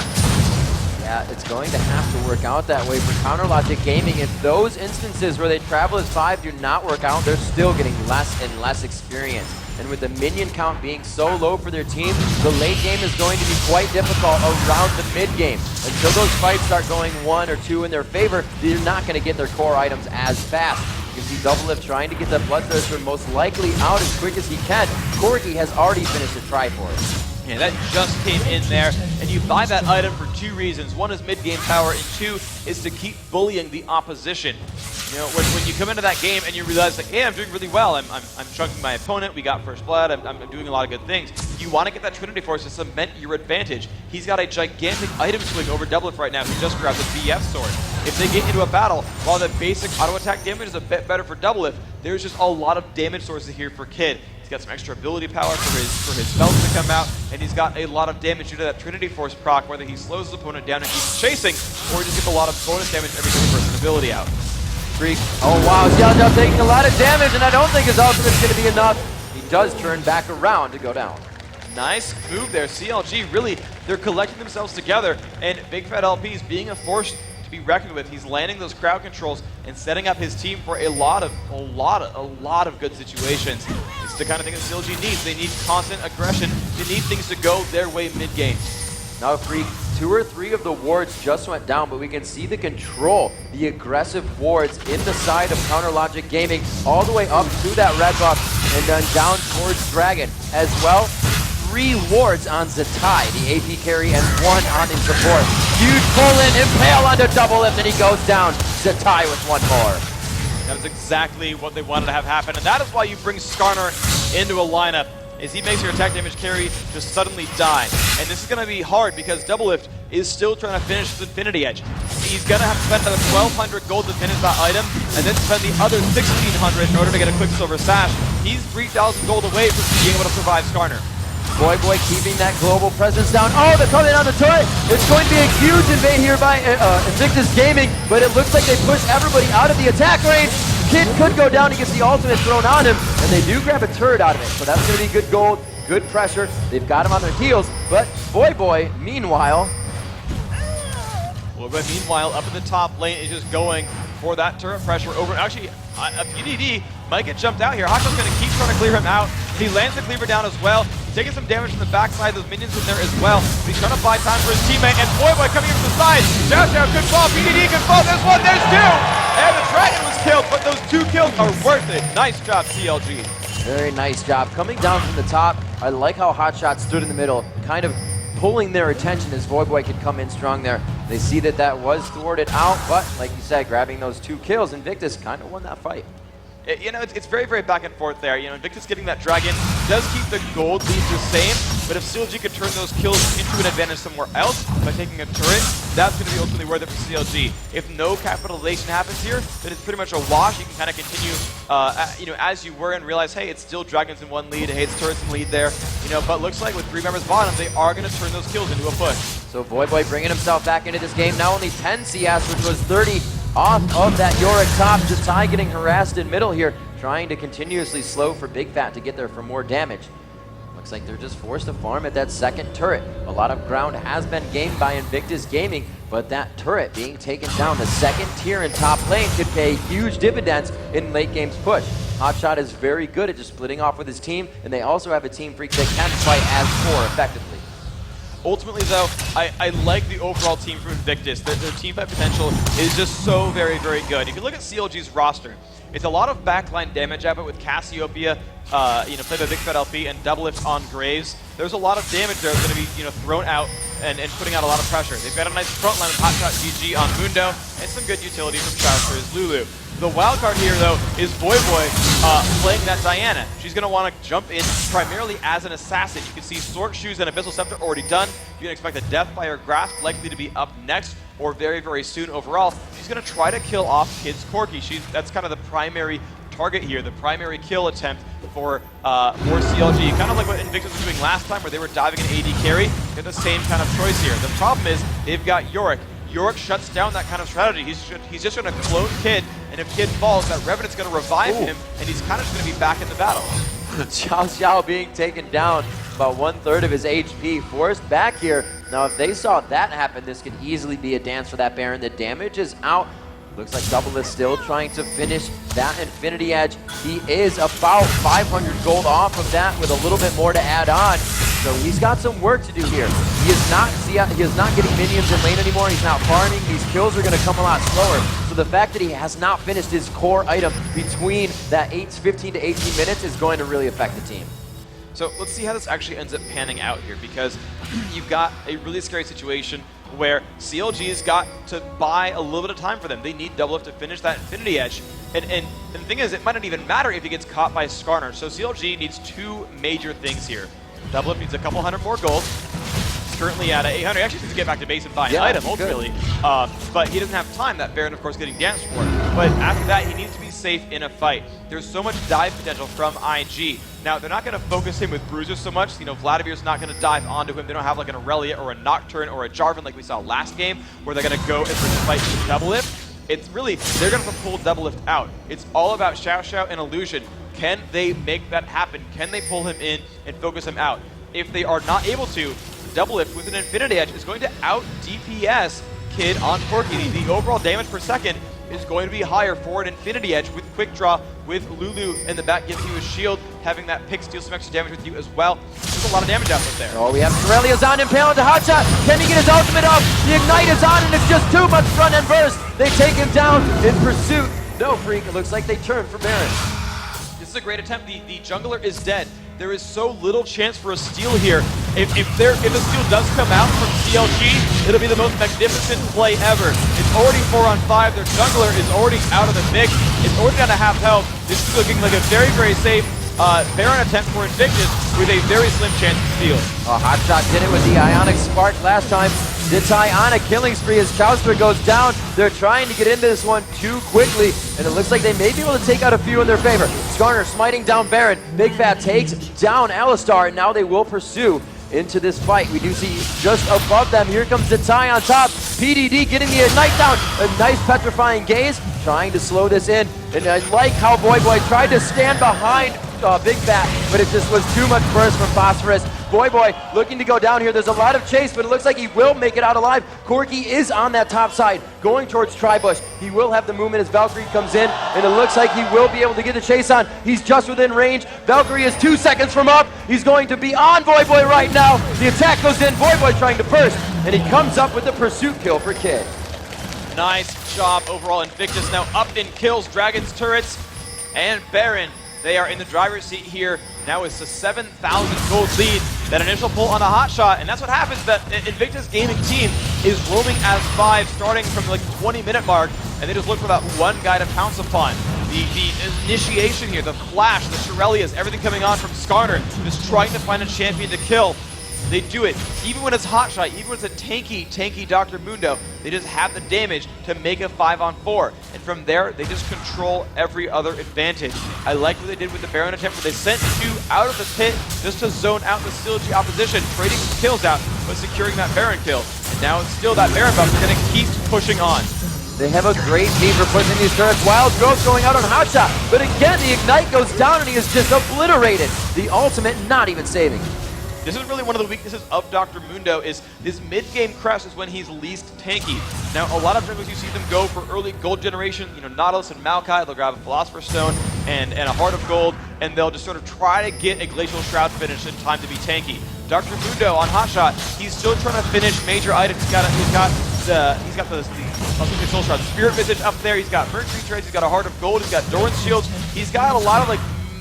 Yeah, it's going to have to work out that way for CLG Gaming. If those instances where they travel as 5 do not work out, they're still getting less and less experience. And with the minion count being so low for their team, the late game is going to be quite difficult around the mid game. Until those fights start going 1 or 2 in their favor, they're not going to get their core items as fast. You can see Doublelift trying to get the Bloodthirster most likely out as quick as he can. Corki has already finished a Triforce. Yeah, that just came in there, and you buy that item for 2 reasons. One is mid-game power, and 2 is to keep bullying the opposition. You know, when you come into that game and you realize, like, hey, I'm doing really well, I'm chunking my opponent, we got first blood, I'm doing a lot of good things. You want to get that Trinity Force to cement your advantage. He's got a gigantic item swing over Doublelift right now, who just grabbed the BF sword. If they get into a battle, while the basic auto attack damage is a bit better for Doublelift, there's just a lot of damage sources here for Kid. He's got some extra ability power for his spells to come out, and he's got a lot of damage due to that Trinity Force proc, whether he slows his opponent down and keeps chasing, or he just gets a lot of bonus damage every time he bursts an ability out. Freak. Oh wow, CLG taking a lot of damage, and I don't think his ultimate's going to be enough. He does turn back around to go down. Nice move there. CLG really, they're collecting themselves together, and Big Fat LP is being a force to be reckoned with. He's landing those crowd controls and setting up his team for a lot of good situations. It's the kind of thing that CLG needs. They need constant aggression. They need things to go their way mid-game. Now, Freak, 2 or 3 of the wards just went down, but we can see the control, the aggressive wards in the side of CLG Gaming, all the way up to that red buff and then down towards Dragon. As well, 3 wards on Zatai, the AP carry, and 1 on in support. Huge pull-in, impale onto Doublelift, and he goes down. Zatai with 1 more. That is exactly what they wanted to have happen, and that is why you bring Skarner into a lineup, is he makes your attack damage carry just suddenly die. And this is going to be hard because Doublelift is still trying to finish his Infinity Edge. He's going to have to spend another 1,200 gold to finish that item, and then spend the other 1,600 in order to get a Quicksilver Sash. He's 3,000 gold away from being able to survive Skarner. Boy keeping that global presence down. Oh, they're coming on the turret. It's going to be a huge invade here by Invictus Gaming, but it looks like they push everybody out of the attack range. Kid could go down, he gets the ultimate thrown on him, and they do grab a turret out of it. So that's going to be good gold, good pressure. They've got him on their heels, but Boy, meanwhile, meanwhile, up in the top lane is just going for that turret pressure over. Actually, a PDD might get jumped out here. Hawk's going to keep trying to clear him out. He lands the cleaver down as well. He's taking some damage from the backside. Those minions in there as well. But he's trying to buy time for his teammate. And Boy coming in from the side. Chow good fall. PDD good fall. There's 1. There's 2. And the Dragon was killed. But those 2 kills are worth it. Nice job, CLG. Very nice job. Coming down from the top, I like how Hotshot stood in the middle, kind of pulling their attention as Boy could come in strong there. They see that that was thwarted out, but like you said, grabbing those 2 kills, Invictus kind of won that fight. You know, it's very, very back and forth there. You know, Invictus getting that Dragon does keep the gold lead the same, but if CLG could turn those kills into an advantage somewhere else by taking a turret, that's going to be ultimately worth it for CLG. If no capitalization happens here, then it's pretty much a wash. You can kind of continue, you know, as you were and realize, hey, it's still Dragons in 1 lead, hey, it's turrets in lead there. You know, but looks like with 3 members bottom, they are going to turn those kills into a push. So Boy bringing himself back into this game. Now only 10 CS, which was 30 off of that Yorick top. Zatai getting harassed in middle here, trying to continuously slow for Big Fat to get there for more damage. Looks like they're just forced to farm at that second turret. A lot of ground has been gained by Invictus Gaming, but that turret being taken down, the second tier in top lane, could pay huge dividends in late game's push. Hotshot is very good at just splitting off with his team, and they also have a team Freak that can fight as 4 effectively. Ultimately, though, I like the overall team from Invictus. Their team fight potential is just so very, very good. If you look at CLG's roster, it's a lot of backline damage output with Cassiopeia, you know, played by Big Fat LP, and Doublelift on Graves. There's a lot of damage there that's going to be, you know, thrown out and putting out a lot of pressure. They've got a nice front line with Hotshot GG on Mundo, and some good utility from Chowster's Lulu. The wild card here, though, is Boy playing that Diana. She's going to want to jump in primarily as an assassin. You can see Sword Shoes and Abyssal Scepter already done. You can expect a Death by her Grasp likely to be up next, or very, very soon overall. She's going to try to kill off Kid's Corki. That's kind of the primary target here, the primary kill attempt for CLG. Kind of like what Invictus was doing last time, where they were diving an AD carry. They're the same kind of choice here. The problem is they've got Yorick. Yorick shuts down that kind of strategy. He's just going to clone Kid, and if Kid falls, that Revenant's going to revive him, and he's kind of just going to be back in the battle. Xiao Xiao being taken down, about 1/3 of his HP, forced back here. Now if they saw that happen, this could easily be a dance for that Baron. The damage is out. Looks like Double is still trying to finish that Infinity Edge. He is about 500 gold off of that with a little bit more to add on. So he's got some work to do here. He is not getting minions in lane anymore. He's not farming. These kills are going to come a lot slower. So the fact that he has not finished his core item between that 15 to 18 minutes is going to really affect the team. So let's see how this actually ends up panning out here, because you've got a really scary situation where CLG's got to buy a little bit of time for them. They need Double to finish that Infinity Edge. And the thing is, it might not even matter if he gets caught by Skarner. So CLG needs two major things here. Double needs a couple hundred more gold. He's currently at 800. He actually needs to get back to base and buy an item, ultimately. But he doesn't have time. That Baron, of course, getting danced for. But after that, he needs to be safe in a fight. There's so much dive potential from IG. Now, they're not going to focus him with bruisers so much. You know, Vladimir's not going to dive onto him. They don't have like an Aurelia or a Nocturne or a Jarvan like we saw last game, where they're going to go and fight with Double Lift. It's really, they're going to pull Double Lift out. It's all about Xiao Xiao and Illusion. Can they make that happen? Can they pull him in and focus him out? If they are not able to, Double Lift with an Infinity Edge is going to out DPS Kid on Corki. The overall damage per second is going to be higher for an Infinity Edge with Quick Draw, with Lulu in the back gives you a shield, having that pick steal some extra damage with you as well. There's a lot of damage output there. Oh, we have Corellia's on, impaled to Hotshot. Can he get his ultimate off? The Ignite is on, and it's just too much front end burst. They take him down in pursuit. No, Freak, it looks like they turn for Baron. This is a great attempt. The jungler is dead. There is so little chance for a steal here. If a steal does come out from CLG, it'll be the most magnificent play ever. It's already 4-on-5. Their jungler is already out of the mix. It's already down to half health. This is looking like a very, very safe Baron attempt for Invictus with a very slim chance to steal. Hotshot did it with the Ionic Spark last time. Zitai on a killing spree as Chowster goes down. They're trying to get into this one too quickly, and it looks like they may be able to take out a few in their favor. Skarner smiting down Baron. Big Fat takes down Alistar, and now they will pursue into this fight. We do see just above them, here comes Zitai on top. PDD getting the Ignite down. A nice petrifying gaze, trying to slow this in. And I like how Boy tried to stand behind Big Fat, but it just was too much burst from Phosphorus. Boy looking to go down here. There's a lot of chase, but it looks like he will make it out alive. Corki is on that top side, going towards Tribush. He will have the movement as Valkyrie comes in, and it looks like he will be able to get the chase on. He's just within range. Valkyrie is 2 seconds from up. He's going to be on Boy right now. The attack goes in. Boy trying to burst, and he comes up with the pursuit kill for Kid. Nice job overall. Invictus now up in kills, Dragon's turrets, and Baron. They are in the driver's seat here. Now it's a 7,000 gold lead. That initial pull on a hot shot, and that's what happens. That Invictus gaming team is roaming as 5, starting from like the 20-minute mark, and they just look for that one guy to pounce upon. The initiation here, the flash, the Shirelias, everything coming on from Skarner, just trying to find a champion to kill. They do it, even when it's hot shot, even when it's a tanky Dr. Mundo, they just have the damage to make a 5-on-4. And from there, they just control every other advantage. I like what they did with the Baron attempt, where they sent 2 out of the pit just to zone out the CLG opposition, trading some kills out, but securing that Baron kill. And now it's still that Baron buff, they're gonna keep pushing on. They have a great team for pushing these turrets. Wild Growth going out on Hotshot, but again, the Ignite goes down and he is just obliterated. The ultimate not even saving. This is really one of the weaknesses of Dr. Mundo, is his mid-game crush is when he's least tanky. Now, a lot of times you see them go for early gold generation, you know, Nautilus and Maokai, they'll grab a Philosopher's Stone and a Heart of Gold, and they'll just sort of try to get a Glacial Shroud finish in time to be tanky. Dr. Mundo on Hotshot, he's still trying to finish major items. He's got the Soul Shroud Spirit Visage up there, he's got Mercury Trades, he's got a Heart of Gold, he's got Doran's Shields, he's got a lot of like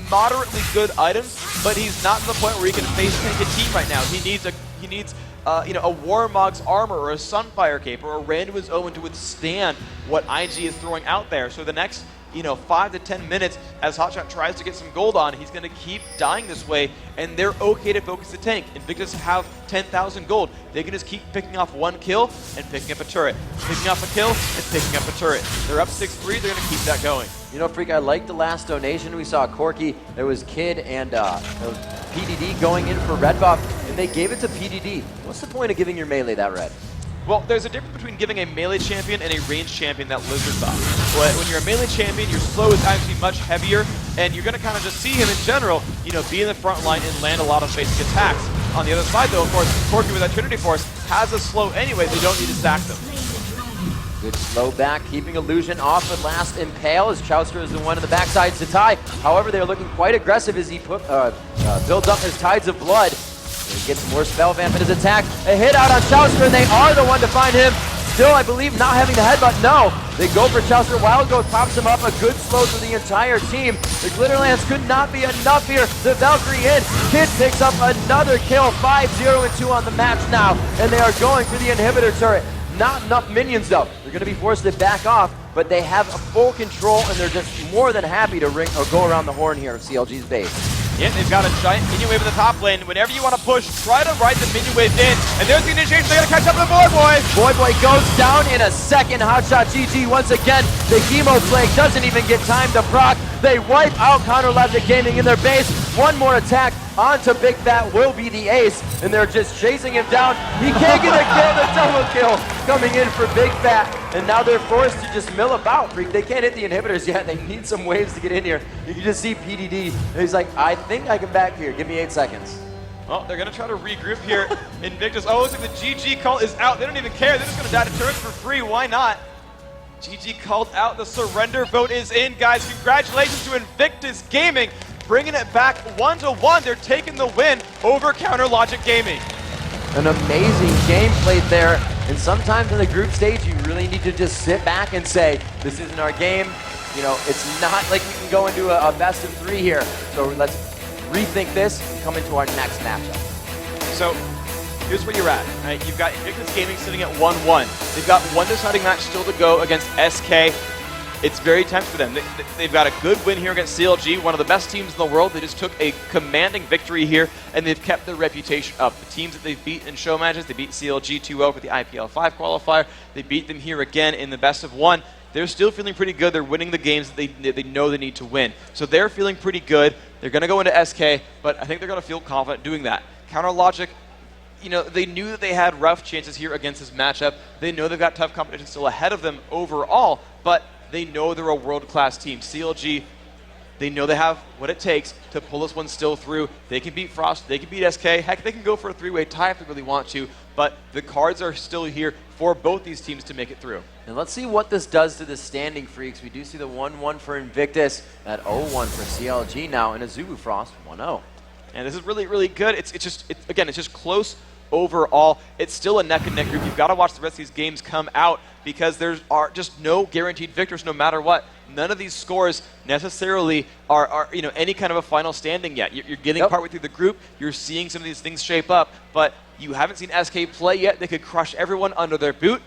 moderately good items, but he's not to the point where he can face tank a team right now. He needs a Warmog's armor or a Sunfire Cape or a Randuin's Owen to withstand what IG is throwing out there. So the next 5 to 10 minutes, as Hotshot tries to get some gold on, he's going to keep dying this way, and they're okay to focus the tank. Invictus have 10,000 gold. They can just keep picking off one kill and picking up a turret. Picking up a kill and picking up a turret. They're up 6-3, they're going to keep that going. You know, Freak, I like the last donation. We saw Corki, there was Kid and PDD going in for red buff, and they gave it to PDD. What's the point of giving your melee that red? Well, there's a difference between giving a melee champion and a ranged champion that Lizard buff. When you're a melee champion, your slow is actually much heavier, and you're going to kind of just see him in general, be in the front line and land a lot of basic attacks. On the other side, though, of course, Corki with that Trinity Force has a slow anyway. They don't need to stack them. Good slow back, keeping Illusion off at last. Impale as Chowster is the one in the backside to tie. However, they're looking quite aggressive as he builds up his Tides of Blood. He gets more spell vamp in his attack. A hit out on Chowster, and they are the one to find him. Still, I believe, not having the headbutt. No, they go for Chowster. Wild Goat pops him up. A good slow for the entire team. The Glitter Lance could not be enough here. The Valkyrie in. Kid picks up another kill. 5-0-2 on the match now, and they are going for the inhibitor turret. Not enough minions, though. They're going to be forced to back off, but they have a full control, and they're just more than happy to ring or go around the horn here of CLG's base. Yeah, they've got a giant minion wave in the top lane. Whenever you want to push, try to ride the minion wave in. And there's the initiation. They got to catch up to the Boy. Boy goes down in a second. Hotshot GG once again. The Chemo Plague doesn't even get time to proc. They wipe out Counter Logic Gaming in their base. One more attack onto Big Fat will be the ace. And they're just chasing him down. He can't get a kill. The double kill coming in for Big Fat. And now they're forced to just mill about. They can't hit the inhibitors yet. They need some waves to get in here. You can just see PDD. And he's like, I think I can back here. Give me 8 seconds. Well, they're going to try to regroup here. Invictus. Oh, looks like the GG call is out. They don't even care. They're just going to die to turrets for free. Why not? GG called out. The surrender vote is in, guys. Congratulations to Invictus Gaming. Bringing it back 1-1. They're taking the win over Counter Logic Gaming. An amazing game played there. And sometimes in the group stage, you really need to just sit back and say, this isn't our game. It's not like we can go into a best of 3 here. So let's rethink this and come into our next matchup. So here's where you're at. Right? You've got Invictus Gaming sitting at 1-1. They've got one deciding match still to go against SK. It's very tense for them. They've got a good win here against CLG, one of the best teams in the world. They just took a commanding victory here, and they've kept their reputation up. The teams that they've beat in show matches, they beat CLG 2-0 for the IPL 5 qualifier. They beat them here again in the best of 1. They're still feeling pretty good. They're winning the games that they know they need to win. So they're feeling pretty good. They're going to go into SK, but I think they're going to feel confident doing that. Counter Logic, they knew that they had rough chances here against this matchup. They know they've got tough competition still ahead of them overall, but they know they're a world-class team. CLG, they know they have what it takes to pull this one still through. They can beat Frost, they can beat SK, heck, they can go for a 3-way tie if they really want to, but the cards are still here for both these teams to make it through. And let's see what this does to the standing freaks. We do see the 1-1 for Invictus, that 0-1 for CLG now, and a Zubu Frost 1-0. And this is really, really good. It's just close overall. It's still a neck-and-neck group. You've got to watch the rest of these games come out because there are just no guaranteed victors no matter what. None of these scores necessarily are any kind of a final standing yet. You're getting partway through the group. You're seeing some of these things shape up, but you haven't seen SK play yet. They could crush everyone under their boot.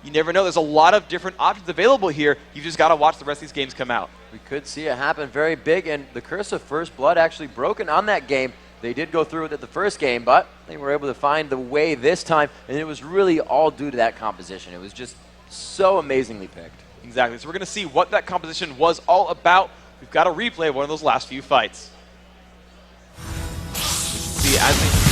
You never know. There's a lot of different options available here. You've just got to watch the rest of these games come out. We could see it happen very big, and the curse of first blood actually broken on that game. They did go through with it the first game, but they were able to find the way this time, and it was really all due to that composition. It was just so amazingly picked. Exactly. So we're going to see what that composition was all about. We've got to replay one of those last few fights. See, as they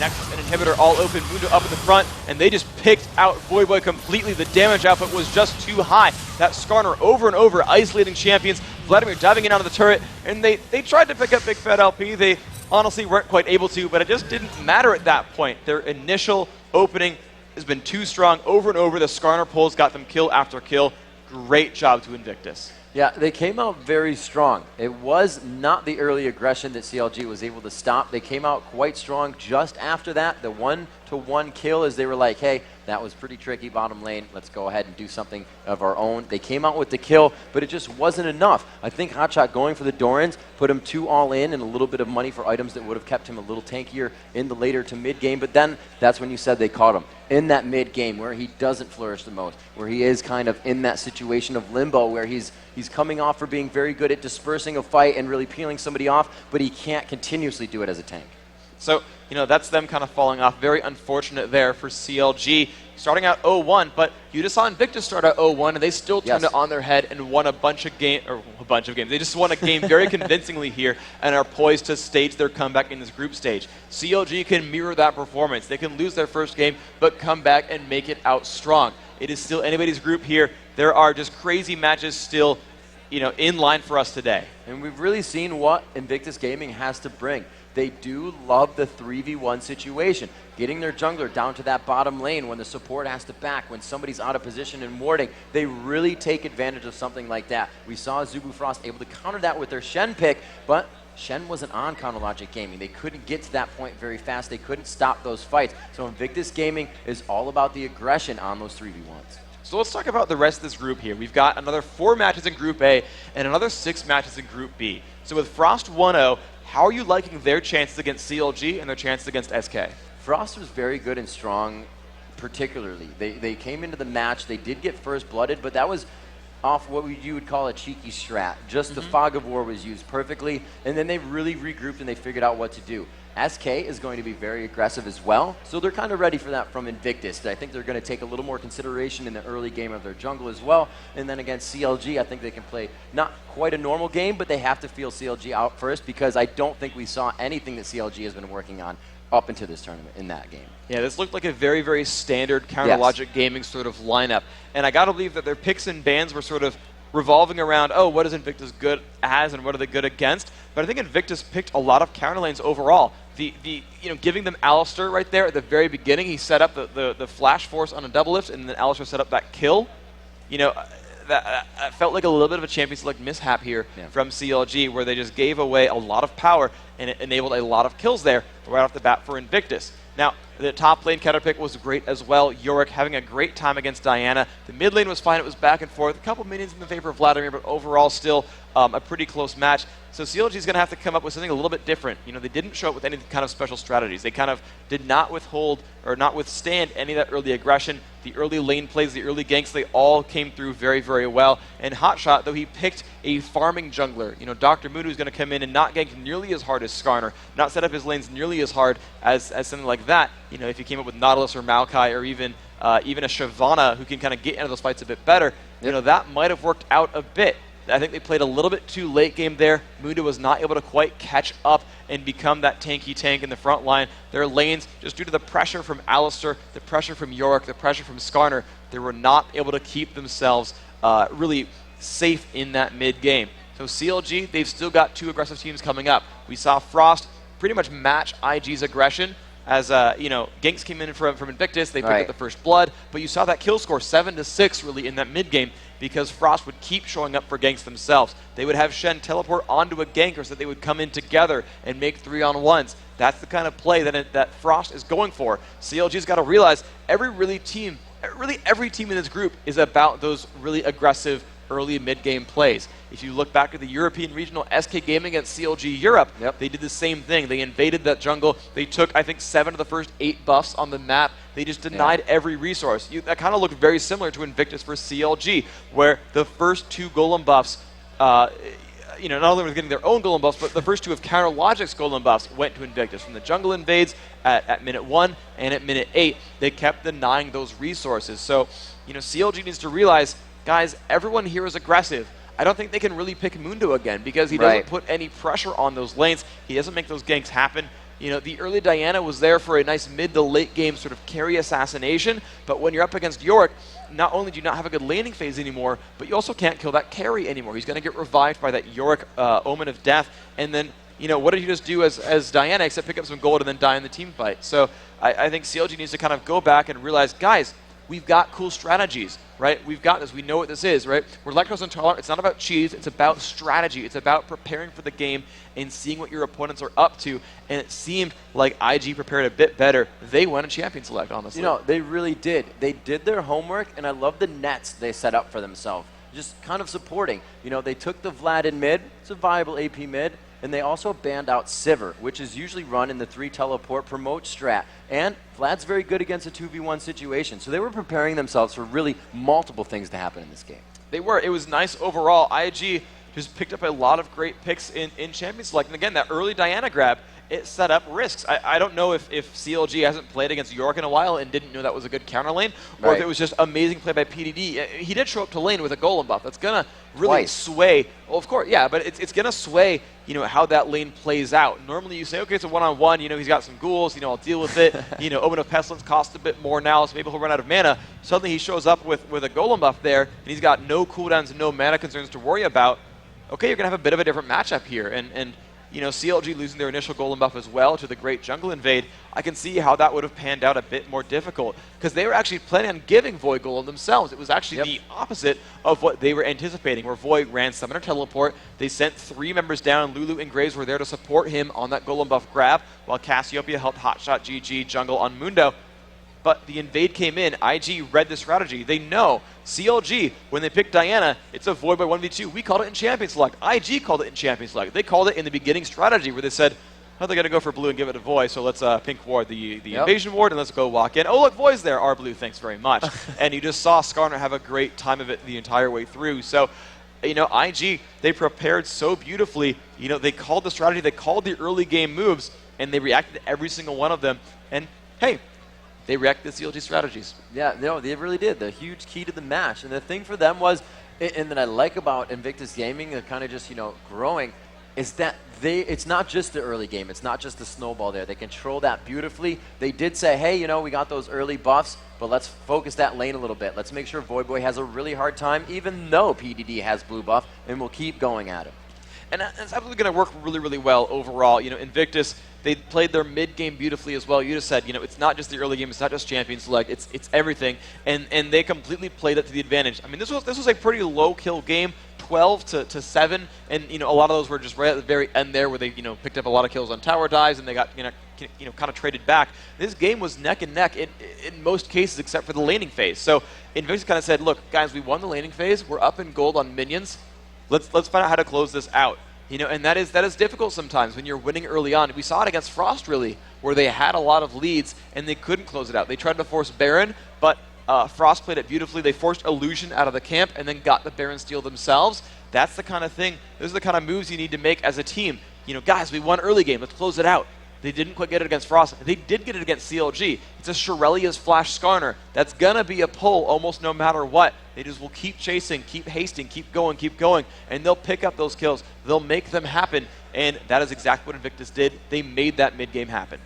next an inhibitor all open, Mundo up in the front, and they just picked out Voyboy completely. The damage output was just too high. That Skarner over and over isolating champions. Vladimir diving in onto the turret, and they tried to pick up Big Fat LP. They honestly weren't quite able to, but it just didn't matter at that point. Their initial opening has been too strong over and over. The Skarner pulls got them kill after kill. Great job to Invictus. Yeah, they came out very strong. It was not the early aggression that CLG was able to stop. They came out quite strong just after that. The 1-to-1 kill as they were like, hey, that was pretty tricky bottom lane. Let's go ahead and do something of our own. They came out with the kill, but it just wasn't enough. I think Hotshot going for the Dorans put him 2 all in and a little bit of money for items that would have kept him a little tankier in the later to mid game. But then that's when you said they caught him in that mid game where he doesn't flourish the most, where he is kind of in that situation of limbo where he's coming off for being very good at dispersing a fight and really peeling somebody off, but he can't continuously do it as a tank. So, that's them kind of falling off. Very unfortunate there for CLG. starting out 0-1, but you just saw Invictus start out 0-1, and they still turned Yes. it on their head and won a bunch of games. They just won a game very convincingly here and are poised to stage their comeback in this group stage. CLG can mirror that performance. They can lose their first game, but come back and make it out strong. It is still anybody's group here. There are just crazy matches still, in line for us today. And we've really seen what Invictus Gaming has to bring. They do love the 3v1 situation, getting their jungler down to that bottom lane when the support has to back, when somebody's out of position and warding. They really take advantage of something like that. We saw Zubu Frost able to counter that with their Shen pick, but Shen wasn't on CounterLogic Gaming. They couldn't get to that point very fast. They couldn't stop those fights. So Invictus Gaming is all about the aggression on those 3v1s. So let's talk about the rest of this group here. We've got another 4 matches in Group A and another 6 matches in Group B. So with Frost 1-0, how are you liking their chances against CLG and their chances against SK? Frost was very good and strong, particularly. They came into the match, they did get first blooded, but that was off what you would call a cheeky strat. Just the Fog of War was used perfectly, and then they really regrouped and they figured out what to do. SK is going to be very aggressive as well, so they're kind of ready for that from Invictus. I think they're going to take a little more consideration in the early game of their jungle as well, and then against CLG, I think they can play not quite a normal game, but they have to feel CLG out first, because I don't think we saw anything that CLG has been working on up into this tournament in that game. Yeah, this looked like a very, very standard CounterLogic Gaming sort of lineup, and I got to believe that their picks and bans were sort of revolving around, what is Invictus good as and what are they good against? But I think Invictus picked a lot of counter lanes overall. Giving them Alistar right there at the very beginning, he set up the Flash Force on a double lift, and then Alistar set up that kill. That felt like a little bit of a champion select mishap here from CLG, where they just gave away a lot of power, and it enabled a lot of kills there right off the bat for Invictus. Now, the top lane counter pick was great as well. Yorick having a great time against Diana. The mid lane was fine. It was back and forth. A couple minions in the favor of Vladimir, but overall still a pretty close match. So CLG is going to have to come up with something a little bit different. They didn't show up with any kind of special strategies. They kind of did not withstand any of that early aggression. The early lane plays, the early ganks, they all came through very, very well. And Hotshot, though he picked a farming jungler, Dr. Mudu is going to come in and not gank nearly as hard as Skarner, not set up his lanes nearly as hard as something like that. If he came up with Nautilus or Maokai or even a Shyvana who can kind of get into those fights a bit better, that might have worked out a bit. I think they played a little bit too late game there. Muda was not able to quite catch up and become that tanky tank in the front line. Their lanes, just due to the pressure from Alistar, the pressure from Yorick, the pressure from Skarner, they were not able to keep themselves really safe in that mid game. So CLG, they've still got 2 aggressive teams coming up. We saw Frost pretty much match IG's aggression. As ganks came in from Invictus, they picked up the first blood, but you saw that kill score 7-6 really in that mid game, because Frost would keep showing up for ganks themselves. They would have Shen teleport onto a ganker so that they would come in together and make 3-on-1s. That's the kind of play that Frost is going for. CLG's got to realize every team in this group is about those really aggressive early mid-game plays. If you look back at the European regional SK Gaming against CLG Europe, they did the same thing. They invaded that jungle. They took, I think, 7 of the first 8 buffs on the map. They just denied every resource. That kind of looked very similar to Invictus for CLG, where the first 2 golem buffs, not only were they getting their own golem buffs, but the first 2 of CounterLogic's golem buffs went to Invictus. From the jungle invades at minute 1 and at minute 8, they kept denying those resources. So, CLG needs to realize, guys, everyone here is aggressive. I don't think they can really pick Mundo again, because he doesn't put any pressure on those lanes. He doesn't make those ganks happen. The early Diana was there for a nice mid to late game sort of carry assassination, but when you're up against Yorick, not only do you not have a good laning phase anymore, but you also can't kill that carry anymore. He's going to get revived by that Yorick Omen of Death, and then, what did he just do as Diana except pick up some gold and then die in the team fight? So I think CLG needs to kind of go back and realize, guys, we've got cool strategies, right? We've got this. We know what this is, right? We're lactose intolerant. It's not about cheese. It's about strategy. It's about preparing for the game and seeing what your opponents are up to. And it seemed like IG prepared a bit better. They won a champion select, honestly. They really did. They did their homework, and I love the nets they set up for themselves. Just kind of supporting. They took the Vlad in mid. It's a viable AP mid. And they also banned out Sivir, which is usually run in the 3 teleport promote strat. And Vlad's very good against a 2v1 situation. So they were preparing themselves for really multiple things to happen in this game. They were. It was nice overall. IG just picked up a lot of great picks in Champions Select. And again, that early Diana grab, it set up risks. I don't know if CLG hasn't played against York in a while and didn't know that was a good counter lane, or if it was just amazing play by PDD. He did show up to lane with a golem buff. That's going to really sway. Well, of course, yeah, but it's going to sway, how that lane plays out. Normally you say, okay, it's a one-on-one, he's got some ghouls, I'll deal with it. Omen of Pestilence costs a bit more now, so maybe he'll run out of mana. Suddenly he shows up with a golem buff there, and he's got no cooldowns and no mana concerns to worry about. Okay, you're going to have a bit of a different matchup here, and CLG losing their initial golem buff as well to the great jungle invade, I can see how that would have panned out a bit more difficult, because they were actually planning on giving Void golem themselves. It was actually the opposite of what they were anticipating, where Void ran Summoner Teleport. They sent 3 members down. Lulu and Graves were there to support him on that golem buff grab, while Cassiopeia helped hotshot GG jungle on Mundo. But the invade came in. IG read the strategy. They know CLG, when they picked Diana, it's a Void by 1v2. We called it in Champion Select. IG called it in Champion Select. They called it in the beginning strategy, where they said, oh, they're going to go for blue and give it to Void, so let's pink ward the invasion ward, and let's go walk in. Oh, look, Void's there. Our blue, thanks very much. And you just saw Skarner have a great time of it the entire way through. So, IG, they prepared so beautifully. They called the strategy, they called the early game moves, and they reacted to every single one of them. And, hey, they reacted to CLG strategies. Yeah, no, they really did. The huge key to the match. And the thing for them was, and that I like about Invictus Gaming, they're kind of just, growing, is that it's not just the early game. It's not just the snowball there. They control that beautifully. They did say, hey, we got those early buffs, but let's focus that lane a little bit. Let's make sure Void Boy has a really hard time, even though PDD has blue buff, and we'll keep going at it. And it's absolutely going to work really, really well overall. Invictus, they played their mid game beautifully as well. You just said, it's not just the early game, it's not just Champion Select, it's everything, and they completely played it to the advantage. I mean, this was a pretty low kill game, 12 to 7, and a lot of those were just right at the very end there, where they picked up a lot of kills on tower dives, and they got kind of traded back. This game was neck and neck in most cases, except for the laning phase. So Invictus kind of said, look, guys, we won the laning phase. We're up in gold on minions. Let's find out how to close this out. And that is difficult sometimes when you're winning early on. We saw it against Frost, really, where they had a lot of leads and they couldn't close it out. They tried to force Baron, but Frost played it beautifully. They forced Illusion out of the camp and then got the Baron steal themselves. That's the kind of thing, those are the kind of moves you need to make as a team. Guys, we won early game, let's close it out. They didn't quite get it against Frost. They did get it against CLG. It's a Shirelia's Flash Skarner. That's going to be a pull almost no matter what. They just will keep chasing, keep hasting, keep going, and they'll pick up those kills. They'll make them happen, and that is exactly what Invictus did. They made that mid-game happen.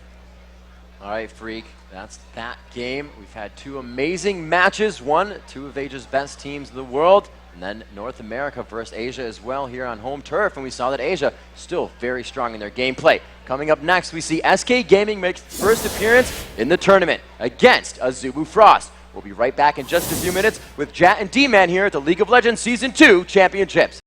All right, Freak, that's that game. We've had 2 amazing matches. 2 of Asia's best teams in the world, and then North America versus Asia as well here on home turf, and we saw that Asia still very strong in their gameplay. Coming up next, we see SK Gaming make its first appearance in the tournament against Azubu Frost. We'll be right back in just a few minutes with Jat and D-Man here at the League of Legends Season 2 Championships.